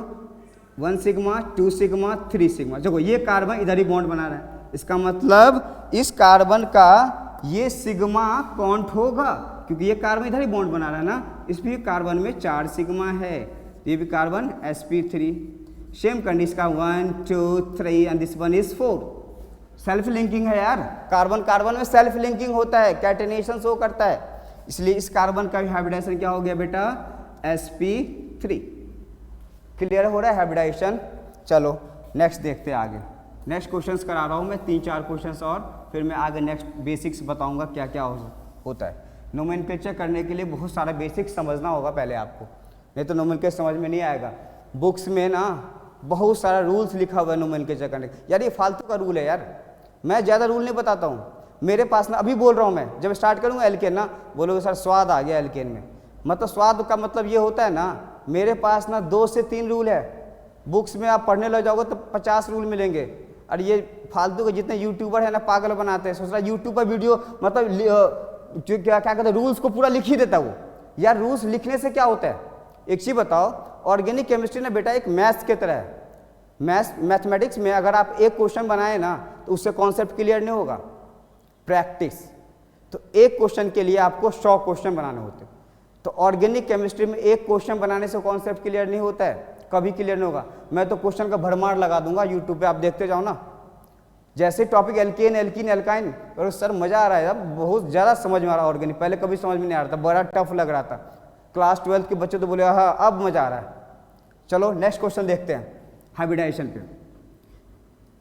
1 सिग्मा 2 सिग्मा 3 सिग्मा। देखो ये कार्बन इधर ही बॉन्ड बना रहा है, इसका मतलब इस कार्बन का ये सिग्मा काउंट होगा क्योंकि ये कार्बन इधर ही बॉन्ड बना रहा है ना, इसलिए कार्बन में 4 सिग्मा है, ये भी कार्बन sp3। सेम कंडीशन का 1 2 3 and this one is 4। Self linking है यार, कार्बन कार्बन में सेल्फ लिंकिंग होता है, कैटेनेशन शो करता है, इसलिए इस कार्बन का भी हाइब्रिडाइजेशन क्या हो गया बेटा? sp3। क्लियर हो रहा है हाइब्रिडाइजेशन? चलो नेक्स्ट देखते हैं आगे। नेक्स्ट क्वेश्चंस करा रहा हूँ मैं 3-4 क्वेश्चंस और फिर मैं आगे नेक्स्ट बेसिक्स बताऊंगा क्या क्या होता है। नोमेनक्लेचर करने के लिए बहुत सारा बेसिक्स समझना होगा पहले आपको, नहीं तो नोमेनक्लेचर समझ में नहीं आएगा। बुक्स में ना बहुत सारा रूल्स लिखा हुआ है नोमेनक्लेचर करने का। यार ये फालतू का रूल है यार, मैं ज़्यादा रूल नहीं बताता हूँ। मेरे पास ना अभी बोल रहा हूँ मैं, जब स्टार्ट करूँगा एल्केन ना बोलोगे सर स्वाद आ गया एल्केन में, मतलब स्वाद का मतलब ये होता है ना, मेरे पास ना 2 से 3 रूल है। बुक्स में आप पढ़ने लग जाओगे तो 50 रूल मिलेंगे। और ये फालतू के जितने यूट्यूबर है ना पागल बनाते हैं, सोच रहा यूट्यूब पर वीडियो मतलब जो क्या कहते हैं रूल्स को पूरा लिख ही देता वो। यार रूल्स लिखने से क्या होता है? एक चीज़ बताओ, ऑर्गेनिक केमिस्ट्री ना बेटा एक मैथ्स की तरह है। मैथमेटिक्स में अगर आप एक क्वेश्चन बनाए ना तो उससे कॉन्सेप्ट क्लियर नहीं होगा। प्रैक्टिस, तो एक क्वेश्चन के लिए आपको 100 क्वेश्चन बनाने होते हैं। तो ऑर्गेनिक केमिस्ट्री में एक क्वेश्चन बनाने से कॉन्सेप्ट क्लियर नहीं होता है, कभी क्लियर नहीं होगा। मैं तो क्वेश्चन का भरमार लगा दूंगा यूट्यूब पे, आप देखते जाओ ना। जैसे टॉपिक एल्केन एल्कीन एल्काइन, और सर मजा आ रहा है, अब बहुत ज़्यादा समझ में आ रहा है ऑर्गेनिक, पहले कभी समझ में नहीं आ रहा था, बड़ा टफ लग रहा था। क्लास 12 के बच्चे तो बोले हाँ अब मजा आ रहा है। चलो नेक्स्ट क्वेश्चन देखते हैं हाइब्रिडाइजेशन पे।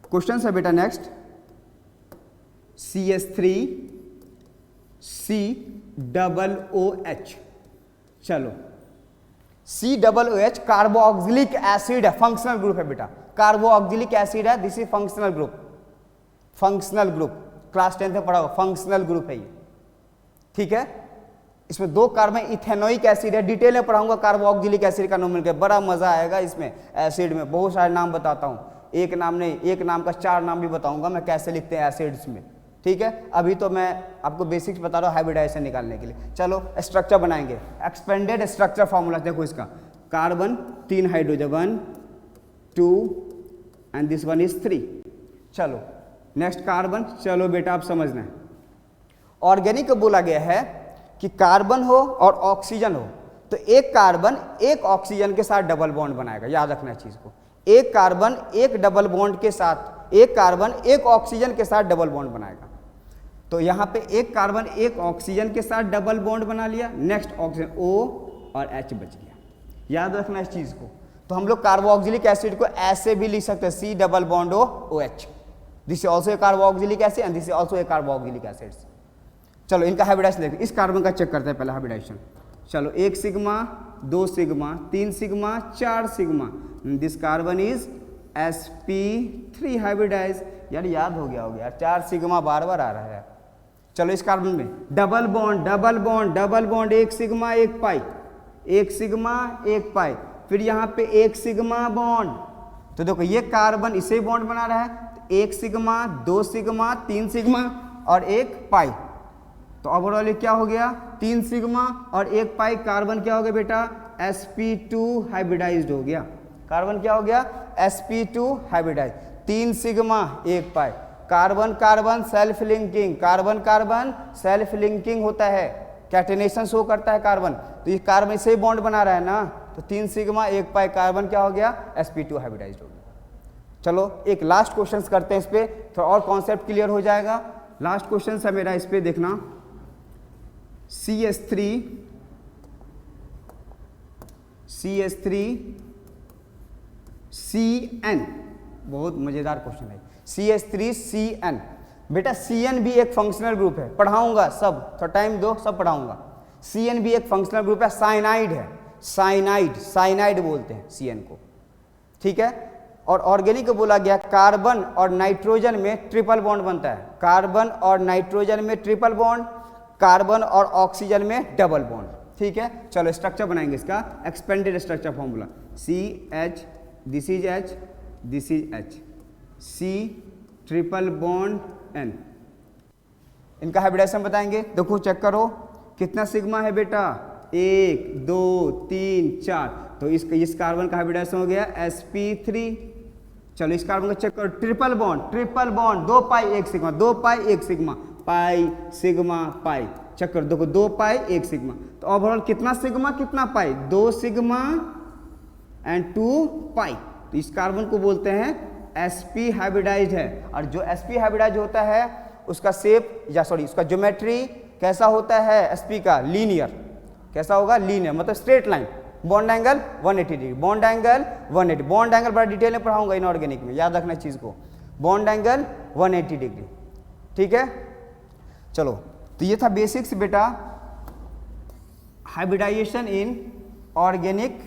क्वेश्चन है बेटा नेक्स्ट, CH3 COOH। चलो COOH कार्बोक्सिलिक एसिड है, फंक्शनल ग्रुप है बेटा, कार्बोक्सिलिक एसिड है, this is functional group. Functional group class 10 में पढ़ा होगा, फंक्शनल ग्रुप है ये, ठीक है। इसमें 2 कार्बन इथेनोइक एसिड है, डिटेल में पढ़ाऊंगा कार्बोक्सिलिक एसिड का नोमेनक्लेचर, बड़ा मजा आएगा इसमें। एसिड में बहुत सारे नाम बताता हूँ, एक नाम नहीं, एक नाम का 4 नाम भी बताऊंगा मैं कैसे लिखते हैं एसिड्स में, ठीक है। अभी तो मैं आपको बेसिक्स बता रहा हूँ हाइब्रिडाइजेशन निकालने के लिए। चलो स्ट्रक्चर बनाएंगे, एक्सपेंडेड स्ट्रक्चर फॉर्मूला देखो इसका, carbon 3 hydrogen 1 2 and this one is 3। चलो नेक्स्ट कार्बन, चलो बेटा आप समझना है, ऑर्गेनिक बोला गया है कि कार्बन हो और ऑक्सीजन हो, तो एक कार्बन एक ऑक्सीजन के साथ डबल बॉन्ड बनाएगा, याद रखना है चीज को। एक कार्बन एक डबल बॉन्ड के साथ, एक कार्बन एक ऑक्सीजन के साथ डबल बॉन्ड बनाएगा। तो यहाँ पे एक कार्बन एक ऑक्सीजन के साथ डबल बॉन्ड बना लिया, नेक्स्ट ऑक्सीजन O और H बच गया, याद रखना इस चीज को। तो हम लोग कार्बोक्सिलिक एसिड को ऐसे भी लिख सकते हैं, C double bond OH, this is also a carboxylic acid and this is also a carboxylic acid. चलो इनका हाइब्रिडाइजेशन देखते हैं, इस कार्बन का चेक करते हैं पहले हाइब्रिडाइजेशन। चलो 1 sigma 2 sigma 3 sigma 4 sigma, this carbon is sp3 hybridize. यार याद हो गया होगा, 4 सिग्मा बार बार आ रहा है। चलो इस कार्बन में double bond double bond double bond, 1 sigma 1 पाई, 1 सिग्मा 1 पाई, फिर यहाँ पे 1 सिग्मा बॉन्ड। तो देखो ये कार्बन इसे बॉन्ड बना रहा है, 1 सिग्मा 2 सिग्मा 3 सिग्मा और 1 पाई, तो ओवरऑल क्या हो गया 3 सिग्मा और 1 पाई, कार्बन क्या हो गया बेटा sp2 हाइब्रिडाइज्ड हो गया। कार्बन क्या हो गया sp2 hybridise, 3 sigma 1 pi, carbon carbon self linking, carbon carbon self linking होता है, कैटेनेशन शो करता है कार्बन, तो ये कार्बन इसे बॉन्ड बना रहा है ना, तो 3 सिग्मा 1 पाई, कार्बन क्या हो गया sp2 हाइब्रिडाइज्ड हो गया। चलो एक लास्ट क्वेश्चन करते हैं, इस पे थोड़ा और कॉन्सेप्ट क्लियर हो जाएगा। लास्ट क्वेश्चन है मेरा, इस पे देखना, CH3 CH3CN, बहुत मजेदार क्वेश्चन है। CH3CN, बेटा CN भी एक फंक्शनल ग्रुप है, पढ़ाऊंगा सब, थोड़ा टाइम दो, सब पढ़ाऊंगा। CN भी एक फंक्शनल ग्रुप है, साइनाइड है, साइनाइड बोलते हैं CN को, ठीक है। और ऑर्गेनिक को बोला गया कार्बन और नाइट्रोजन में ट्रिपल बॉन्ड बनता है, कार्बन और नाइट्रोजन में ट्रिपल बॉन्ड, कार्बन और ऑक्सीजन में डबल बॉन्ड, ठीक है। चलो स्ट्रक्चर बनाएंगे इसका, expanded structure formula, CH, this is H, this is H, C triple bond N। इनका हाइब्रिडाइजेशन बताएंगे, देखो चेक करो कितना सिग्मा है बेटा, 1 2 3 4, तो इस कार्बन का हाइब्रिडाइजेशन हो गया sp3। चलो इस कार्बन का चेक करो, triple bond 2 pi 1 sigma, 2 pi 1 sigma, pi sigma pi, check करो देखो 2 पाई 1 सिग्मा, तो ओवरऑल कितना सिग्मा कितना पाई, 2 सिग्मा एंड 2 पाई। तो इस कार्बन को बोलते हैं sp हाइब्रिडाइज्ड है। और जो sp हाइब्रिडाइज्ड होता है उसका शेप या सॉरी उसका ज्योमेट्री कैसा होता है, sp का लीनियर, कैसा होगा, लीनियर मतलब straight line, bond angle 180 degree, bond angle 180, bond angle बड़ा डिटेल में पढ़ाऊंगा इनऑर्गेनिक में, याद रखना चीज को, बॉन्ड एंगल 180 डिग्री, ठीक है। चलो तो ये था बेसिक्स बेटा hybridization in organic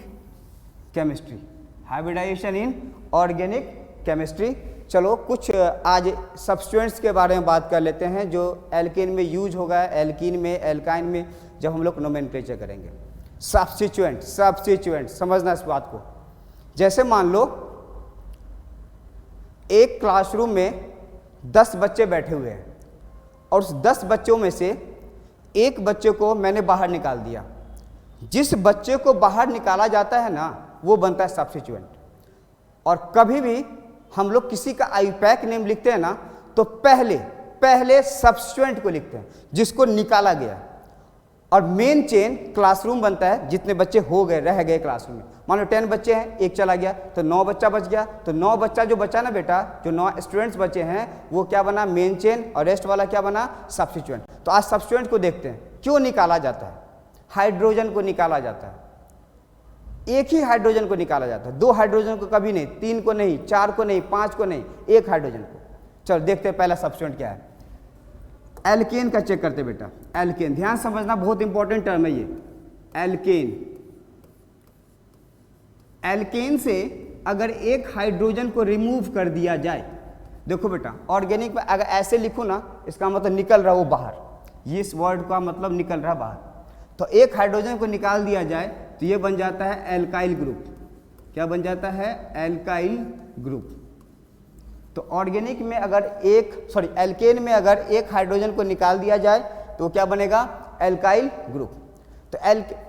chemistry, hybridization in organic chemistry. चलो कुछ आज सब्स्टिट्यूएंट्स के बारे में बात कर लेते हैं जो एल्केन में यूज होगा, एल्कीन में, एल्काइन में, जब हम लोग नोमेनक्लेचर करेंगे। सब्स्टिट्यूएंट समझना इस बात को, जैसे मान लो एक क्लासरूम में 10 बच्चे बैठे हुए हैं और उस 10 बच्चों में से एक बच्चे को मैंने बाहर निकाल दिया, जिस बच्चे को बाहर निकाला जाता है ना वो बनता है सब्स्टिट्यूएंट। और कभी भी हम लोग किसी का आईयूपैक नेम लिखते हैं ना तो पहले सब्स्टिट्यूएंट को लिखते हैं जिसको निकाला गया, और मेन चेन क्लासरूम बनता है जितने बच्चे हो गए रह गए क्लासरूम में। मान लो 10 बच्चे हैं, एक चला गया तो 9 बच्चा बच गया, तो 9 बच्चा जो बचा ना बेटा, जो 9 स्टूडेंट्स बचे हैं वो क्या बना, मेन चेन, और रेस्ट वाला क्या बना, सब्स्टिट्यूएंट। तो आज सब्स्टिट्यूएंट को देखते हैं क्यों निकाला जाता है। हाइड्रोजन को निकाला जाता है, एक ही हाइड्रोजन को निकाला जाता है, 2 हाइड्रोजन को कभी नहीं, 3 को नहीं, 4 को नहीं, 5 को नहीं, एक हाइड्रोजन को। चलो देखते हैं पहला सब्स्टिट्यूएंट क्या है। एल्केन का चेक करते बेटा, एल्केन ध्यान समझना, बहुत इंपॉर्टेंट टर्म है ये एल्केन। एल्केन से अगर एक हाइड्रोजन को रिमूव कर दिया जाए, देखो बेटा ऑर्गेनिक में अगर ऐसे लिखूं ना इसका मतलब निकल रहा वो बाहर, ये इस वर्ड का मतलब निकल रहा बाहर। तो एक हाइड्रोजन को निकाल दिया जाए तो ये बन जाता है एल्काइल ग्रुप। क्या बन जाता है, एल्काइल ग्रुप। तो ऑर्गेनिक में अगर एल्केन में अगर एक हाइड्रोजन को निकाल दिया जाए तो क्या बनेगा, एल्काइल ग्रुप। तो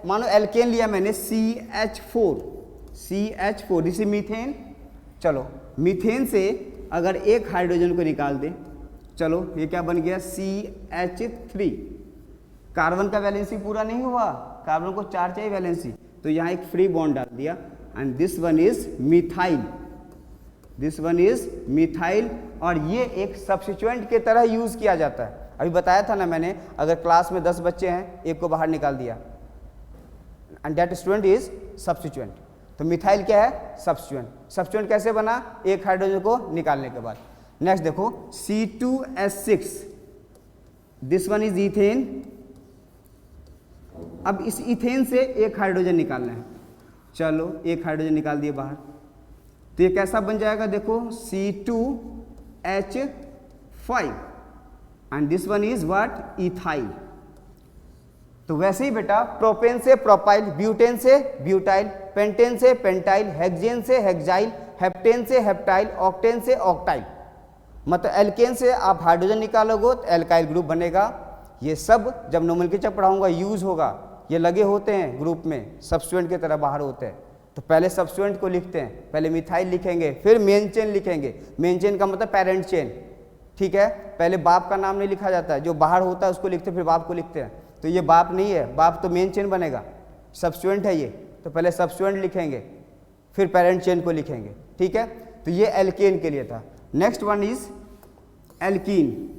मानो एल्केन लिया मैंने CH4 दिस इज मीथेन। चलो मीथेन से अगर एक हाइड्रोजन को निकाल दे, चलो ये क्या बन गया, CH3। कार्बन का वैलेंसी पूरा नहीं हुआ, कार्बन को 4 चाहिए वैलेंसी, तो यहाँ एक फ्री बॉन्ड डाल दिया, and this one is methyl, this one is methyl. और ये एक सब्स्टिट्यूएंट के तरह यूज किया जाता है। अभी बताया था ना मैंने, अगर क्लास में 10 बच्चे हैं, एक को बाहर निकाल दिया, and that student is substituent. तो मिथाइल क्या है, सब्स्टिट्यूएंट। सब्स्टिट्यूएंट कैसे बना, एक हाइड्रोजन को निकालने के बाद। नेक्स्ट देखो C2H6, this one is ethane. अब इस इथेन से एक हाइड्रोजन निकालना है, चलो एक हाइड्रोजन निकाल दिए बाहर, तो ये कैसा बन जाएगा, देखो C2H5 and this one is what, ethyl. तो वैसे ही बेटा प्रोपेन से प्रोपाइल, ब्यूटेन से ब्यूटाइल, पेंटेन से पेंटाइल, हेक्सेन से हेक्साइल, हेप्टेन से हेप्टाइल, ऑक्टेन से ऑक्टाइल। मतलब एल्केन से आप हाइड्रोजन निकालोगे तो एल्काइल ग्रुप बनेगा। ये सब जब नोमेनक्लेचर पढ़ाऊंगा यूज होगा, ये लगे होते हैं ग्रुप में, सब्स्टिट्यूएंट की तरह बाहर होते हैं। तो पहले सब्स्टिट्यूएंट को लिखते हैं, पहले मिथाइल लिखेंगे, फिर मेन चेन लिखेंगे। मेन चेन का मतलब पेरेंट चेन, ठीक है। पहले बाप का नाम नहीं लिखा जाता है, जो बाहर होता है उसको लिखते हैं, फिर बाप को लिखते हैं। तो ये बाप नहीं है, बाप तो मेन चेन बनेगा, सब्स्टिट्यूएंट है ये। तो पहले सब्स्टिट्यूएंट लिखेंगे, फिर पेरेंट चेन को लिखेंगे, ठीक है। तो ये एल्केन के लिए था। Next one is alkene.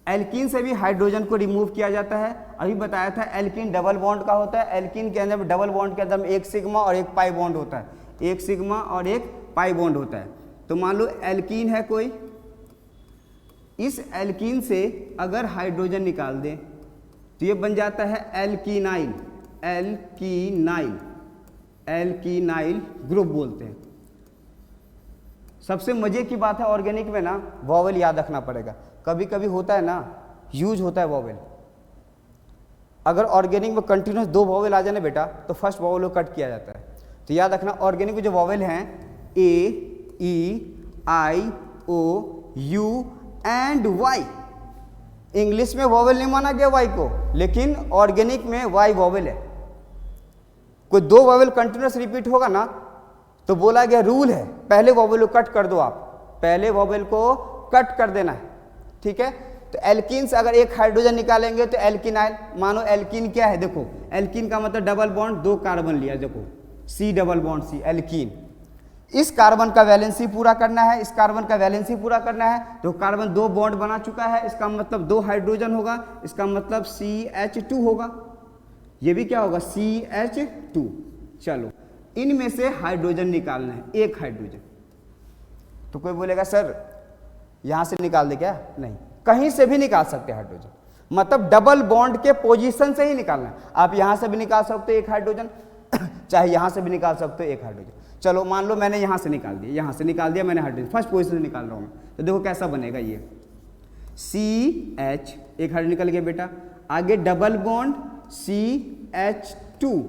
Alkene से भी हाइड्रोजन को रिमूव किया जाता है। अभी बताया था एल्कीन डबल बॉन्ड का होता है। एल्कीन के अंदर डबल बॉन्ड के अंदर एक सिग्मा और एक पाई बॉन्ड होता है, एक सिग्मा और एक पाई बॉन्ड होता है। तो मान लो एल्कीन है कोई, इस एल्कीन से अगर हाइड्रोजन निकाल दें तो ये बन जाता है एल्कीनाइल, एल्कीनाइल, एल्कीनाइल ग्रुप बोलते हैं। सबसे मजे की बात है ऑर्गेनिक में ना वॉवेल याद रखना पड़ेगा। कभी कभी होता है ना, यूज होता है वॉवेल। अगर ऑर्गेनिक में कंटिन्यूस 2 वॉवेल आ जाए ना बेटा, तो फर्स्ट वॉवेल को कट किया जाता है। तो याद रखना ऑर्गेनिक में जो वॉवेल हैं ए, ई, आई, ओ, यू एंड वाई। इंग्लिश में वॉवेल नहीं माना गया वाई को, लेकिन ऑर्गेनिक में वाई वॉवेल है। कोई 2 वॉवेल कंटिन्यूस रिपीट होगा ना तो बोला गया रूल है पहले वॉवेल को कट कर दो, आप पहले वॉवेल को कट कर देना है, ठीक है। तो एल्कीन से अगर एक हाइड्रोजन निकालेंगे तो एल्कीनाइल, मानो एल्कीन क्या है, देखो एल्कीन का मतलब डबल बॉन्ड 2 कार्बन लिया, देखो C double bond C, alkene. इस कार्बन का वैलेंसी पूरा करना है, इस कार्बन का वैलेंसी पूरा करना है, तो कार्बन 2 बॉन्ड बना चुका है, इसका मतलब 2 हाइड्रोजन होगा, इसका मतलब CH2 होगा। ये भी क्या होगा, CH2। चलो इनमें से हाइड्रोजन निकालना है, एक हाइड्रोजन। तो कोई बोलेगा सर यहां से निकाल दे क्या? नहीं, कहीं से भी निकाल सकते हैं हाइड्रोजन, मतलब डबल बॉन्ड के पोजीशन से ही निकालना है। आप यहां से भी निकाल सकते हो एक हाइड्रोजन, चाहे यहां से भी निकाल सकते हो एक हाइड्रोजन। चलो मान लो मैंने यहां से निकाल दिया, यहां से निकाल दिया मैंने हाइड्रोजन, फर्स्ट पोजीशन से निकाल रहा हूं मैं, तो देखो कैसा बनेगा ये CH, एक हाइड्रोजन निकल गया बेटा। आगे डबल बॉन्ड CH2,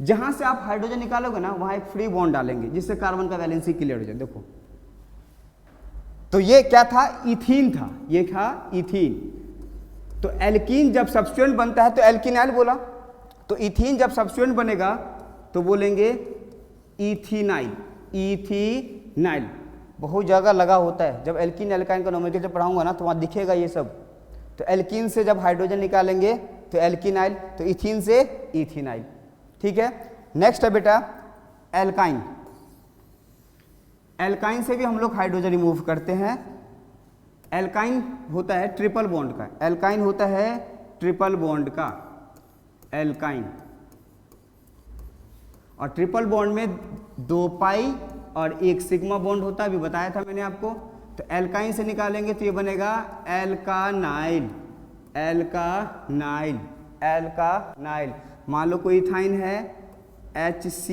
जहां से आप हाइड्रोजन निकालोगे ना वहां एक फ्री बॉन्ड डालेंगे जिससे कार्बन का वैलेंसी क्लियर हो जाए। देखो तो ये क्या था, इथीन था, ये था इथीन। तो एल्कीन जब सब्स्टिट्यूएंट बनता है तो एल्कीनाइल बोला, तो इथीन जब सब्स्टिट्यूएंट बनेगा तो बोलेंगे इथीनाइल, इथीनाइल। बहुत जगह लगा होता है, जब एल्कीन एल्काइन का नोमेनक्लेचर पढ़ाऊंगा ना तो वहां दिखेगा ये सब। तो एल्कीन से जब हाइड्रोजन निकालेंगे तो एल्कीनाइल, तो इथीन से इथीनाइल, ठीक है। नेक्स्ट है बेटा एल्काइन। एल्काइन से भी हम लोग हाइड्रोजन रिमूव करते हैं। एल्काइन होता है ट्रिपल बॉन्ड का, एल्काइन होता है ट्रिपल बॉन्ड का, एल्काइन। और ट्रिपल बॉन्ड में 2 पाई और 1 सिग्मा बॉन्ड होता है, अभी बताया था मैंने आपको। तो एल्काइन से निकालेंगे तो ये बनेगा एल्कानाइल, एल्कानाइल, एल्कानाइल। मान लो कोई इथाइन है, HC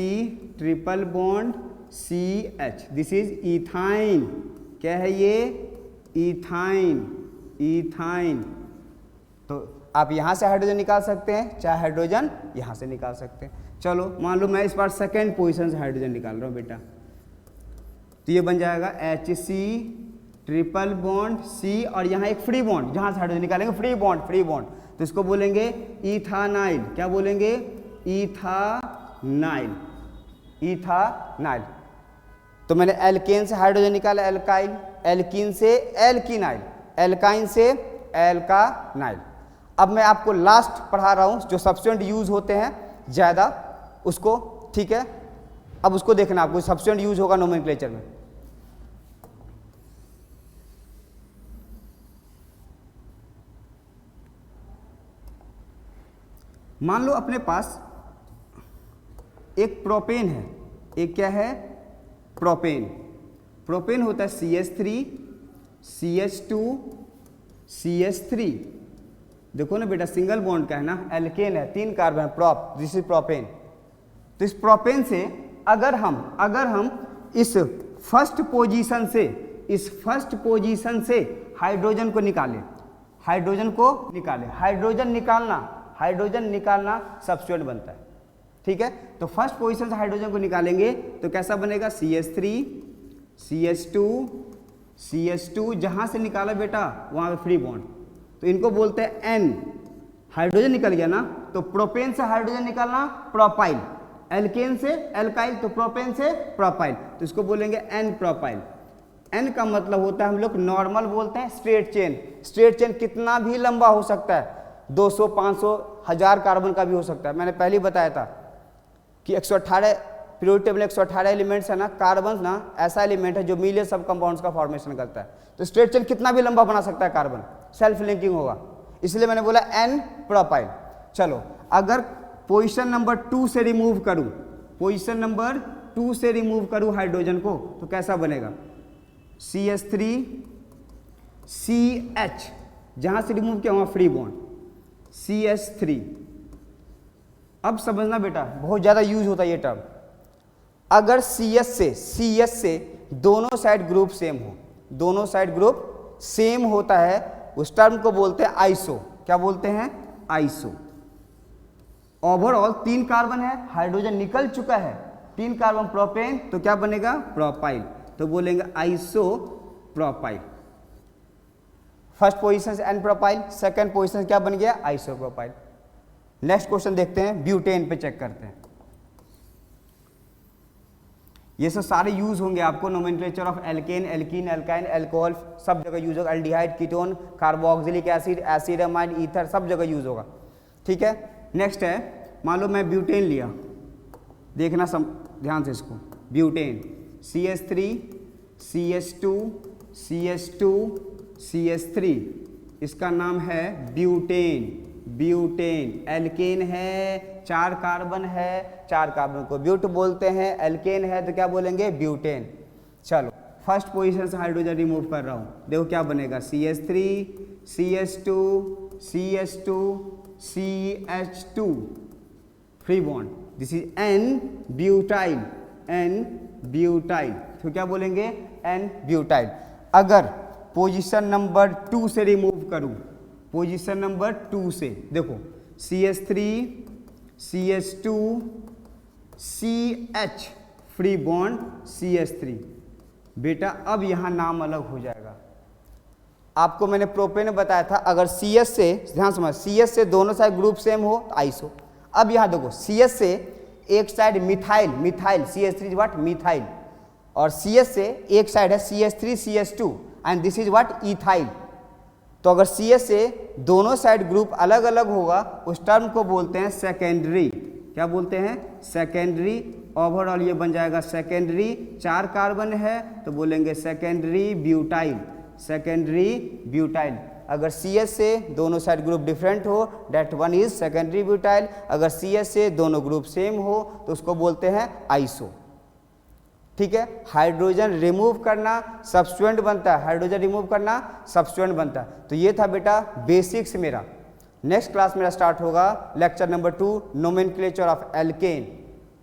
triple bond CH, this is ethyne. क्या है ये, इथाइन, इथाइन। तो आप यहां से हाइड्रोजन निकाल सकते हैं, चाहे हाइड्रोजन यहां से निकाल सकते हैं। चलो मान लो मैं इस बार सेकेंड पोजीशन से हाइड्रोजन निकाल रहा हूं बेटा, तो ये बन जाएगा HC ट्रिपल बॉन्ड C, और यहाँ एक फ्री बॉन्ड, जहां से हाइड्रोजन निकालेंगे फ्री बॉन्ड, फ्री बॉन्ड, तो इसको बोलेंगे इथानाइल। क्या बोलेंगे, इथानाइल, इथानाइल। तो मैंने एल्केन से हाइड्रोजन निकाला एल्काइल, एल्कीन से एल्कीनाइल, एल्काइन से एल्कानाइल। अब मैं आपको लास्ट पढ़ा रहा हूं जो सब्स्टिट्यूएंट यूज होते हैं ज़्यादा उसको, ठीक है। अब उसको देखना आपको, सब्स्टिट्यूएंट यूज होगा नोमेनक्लेचर में। मान लो अपने पास एक प्रोपेन है, एक क्या है, प्रोपेन। प्रोपेन होता है CH3, CH2, CH3। देखो ना बेटा सिंगल बॉन्ड का है ना, एल्केन है, 3 carbon, prop, this is propane. तो इस प्रोपेन से अगर हम इस फर्स्ट पोजीशन से हाइड्रोजन को निकालें, हाइड्रोजन निकालना सब्स्टिट्यूएंट बनता है, ठीक है। तो फर्स्ट पोजीशन से हाइड्रोजन को निकालेंगे तो कैसा बनेगा, CH3, CH2, CH2, जहां से निकाला बेटा वहां पे फ्री बॉन्ड, तो इनको बोलते हैं N। हाइड्रोजन निकल गया ना, तो प्रोपेन से हाइड्रोजन निकालना प्रोपाइल, एल्केन से एल्काइल, तो प्रोपेन से प्रोपाइल, तो इसको बोलेंगे N प्रोपाइल। N का मतलब होता है, हम लोग नॉर्मल बोलते हैं स्ट्रेट चेन। स्ट्रेट चेन कितना भी लंबा हो सकता है, 200, 500, 1000 कार्बन का भी हो सकता है। मैंने पहले ही बताया था कि 118 पीरियोडिक टेबल में 118 एलिमेंट्स है ना, कार्बन ना ऐसा एलिमेंट है जो मिले सब कंपाउंड्स का फॉर्मेशन करता है। तो स्ट्रेट चेन कितना भी लंबा बना सकता है कार्बन। सेल्फ लिंकिंग होगा, इसलिए मैंने बोला एन प्रोपाइल। चलो अगर पोजीशन नंबर 2 से रिमूव करूं, पोजीशन नंबर 2 से रिमूव करूं हाइड्रोजन को, तो कैसा बनेगा? CH3 CH, जहां से रिमूव किया वहां फ्री बॉन्ड CH3। अब समझना बेटा, बहुत ज्यादा यूज होता है ये टर्म। अगर CH से दोनों साइड ग्रुप सेम हो, दोनों साइड ग्रुप सेम होता है, उस टर्म को बोलते हैं आइसो। क्या बोलते हैं? आइसो। ओवरऑल 3 कार्बन है, हाइड्रोजन निकल चुका है, 3 कार्बन प्रोपेन, तो क्या बनेगा? प्रोपाइल। तो बोलेंगे आइसो प्रोपाइल। फर्स्ट पोजीशन से एन प्रोपाइल, सेकंड पोजीशन क्या बन गया? Iso propyl. नेक्स्ट क्वेश्चन देखते हैं, ब्यूटेन पे चेक करते हैं। ये सब सारे यूज होंगे आपको, nomenclature of alkene, alkene, alkyne, alcohol सब जगह यूज होगा, aldehyde, ketone, carboxylic acid, acid amide, ether सब जगह यूज होगा। ठीक है, नेक्स्ट है, मान लो मैं ब्यूटेन लिया, देखना ध्यान से इसको, butane CH3 CH2 CH2 CH3, इसका नाम है ब्यूटेन। ब्यूटेन एल्केन है, 4 कार्बन है, 4 कार्बन को ब्यूट बोलते हैं, एल्केन है तो क्या बोलेंगे? ब्यूटेन। चलो फर्स्ट पोजीशन से हाइड्रोजन रिमूव कर रहा हूं, देखो क्या बनेगा? CH3 CH2 CH2 CH2 free bond, this is N butyl, N butyl, तो क्या बोलेंगे? N butyl. अगर पोजीशन नंबर 2 से रिमूव करूं, पोजीशन नंबर 2 से देखो CH3 CH2 CH free bond CH3, बेटा अब यहां नाम अलग हो जाएगा। आपको मैंने प्रोपेन में बताया था, अगर CH से, ध्यान समझ, CH से दोनों साइड ग्रुप सेम हो तो आइसो। अब यहां देखो CH से एक side methyl, methyl CH3 is what? Methyl, और CH से एक साइड है CH3 CH2 and this is what? Ethyl. तो अगर CH से दोनों साइड ग्रुप अलग अलग होगा, उस टर्म को बोलते हैं सेकेंडरी। क्या बोलते हैं? सेकेंडरी। ओवरऑल ये बन जाएगा सेकेंडरी, 4 कार्बन है तो बोलेंगे सेकेंडरी ब्यूटाइल, सेकेंडरी ब्यूटाइल। अगर CH से दोनों साइड ग्रुप डिफरेंट हो, that one is secondary butyl. अगर CH से दोनों ग्रुप सेम हो तो उसको बोलते हैं आइसो। ठीक है, हाइड्रोजन रिमूव करना सब्स्टिट्यूएंट बनता है, हाइड्रोजन रिमूव करना सब्स्टिट्यूएंट बनता है। तो ये था बेटा बेसिक्स मेरा। नेक्स्ट क्लास मेरा स्टार्ट होगा lecture number 2, nomenclature of alkene.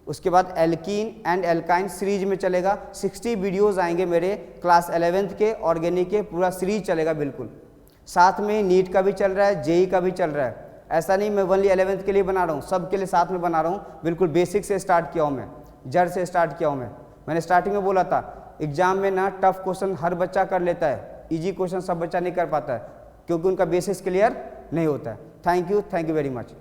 उसके बाद एल्कीन एंड एल्काइन सीरीज में चलेगा, 60 वीडियोस आएंगे मेरे क्लास 11th के, ऑर्गेनिक के, पूरा सीरीज चलेगा बिल्कुल। साथ में नीट का भी चल रहा है, जेई का भी चल रहा है। ऐसा नहीं मैं ओनली 11th के लिए बना रहा हूँ, सब के लिए साथ में बना रहा हूँ। बिल्कुल बेसिक से स्टार्ट किया हूँ मैं, जड़ से स्टार्ट किया हूँ मैंने स्टार्टिंग में बोला था एग्जाम में ना टफ क्वेश्चन हर बच्चा कर लेता है, इजी क्वेश्चन सब बच्चा नहीं कर पाता है, क्योंकि उनका बेसिक्स क्लियर नहीं होता है। Thank you very much.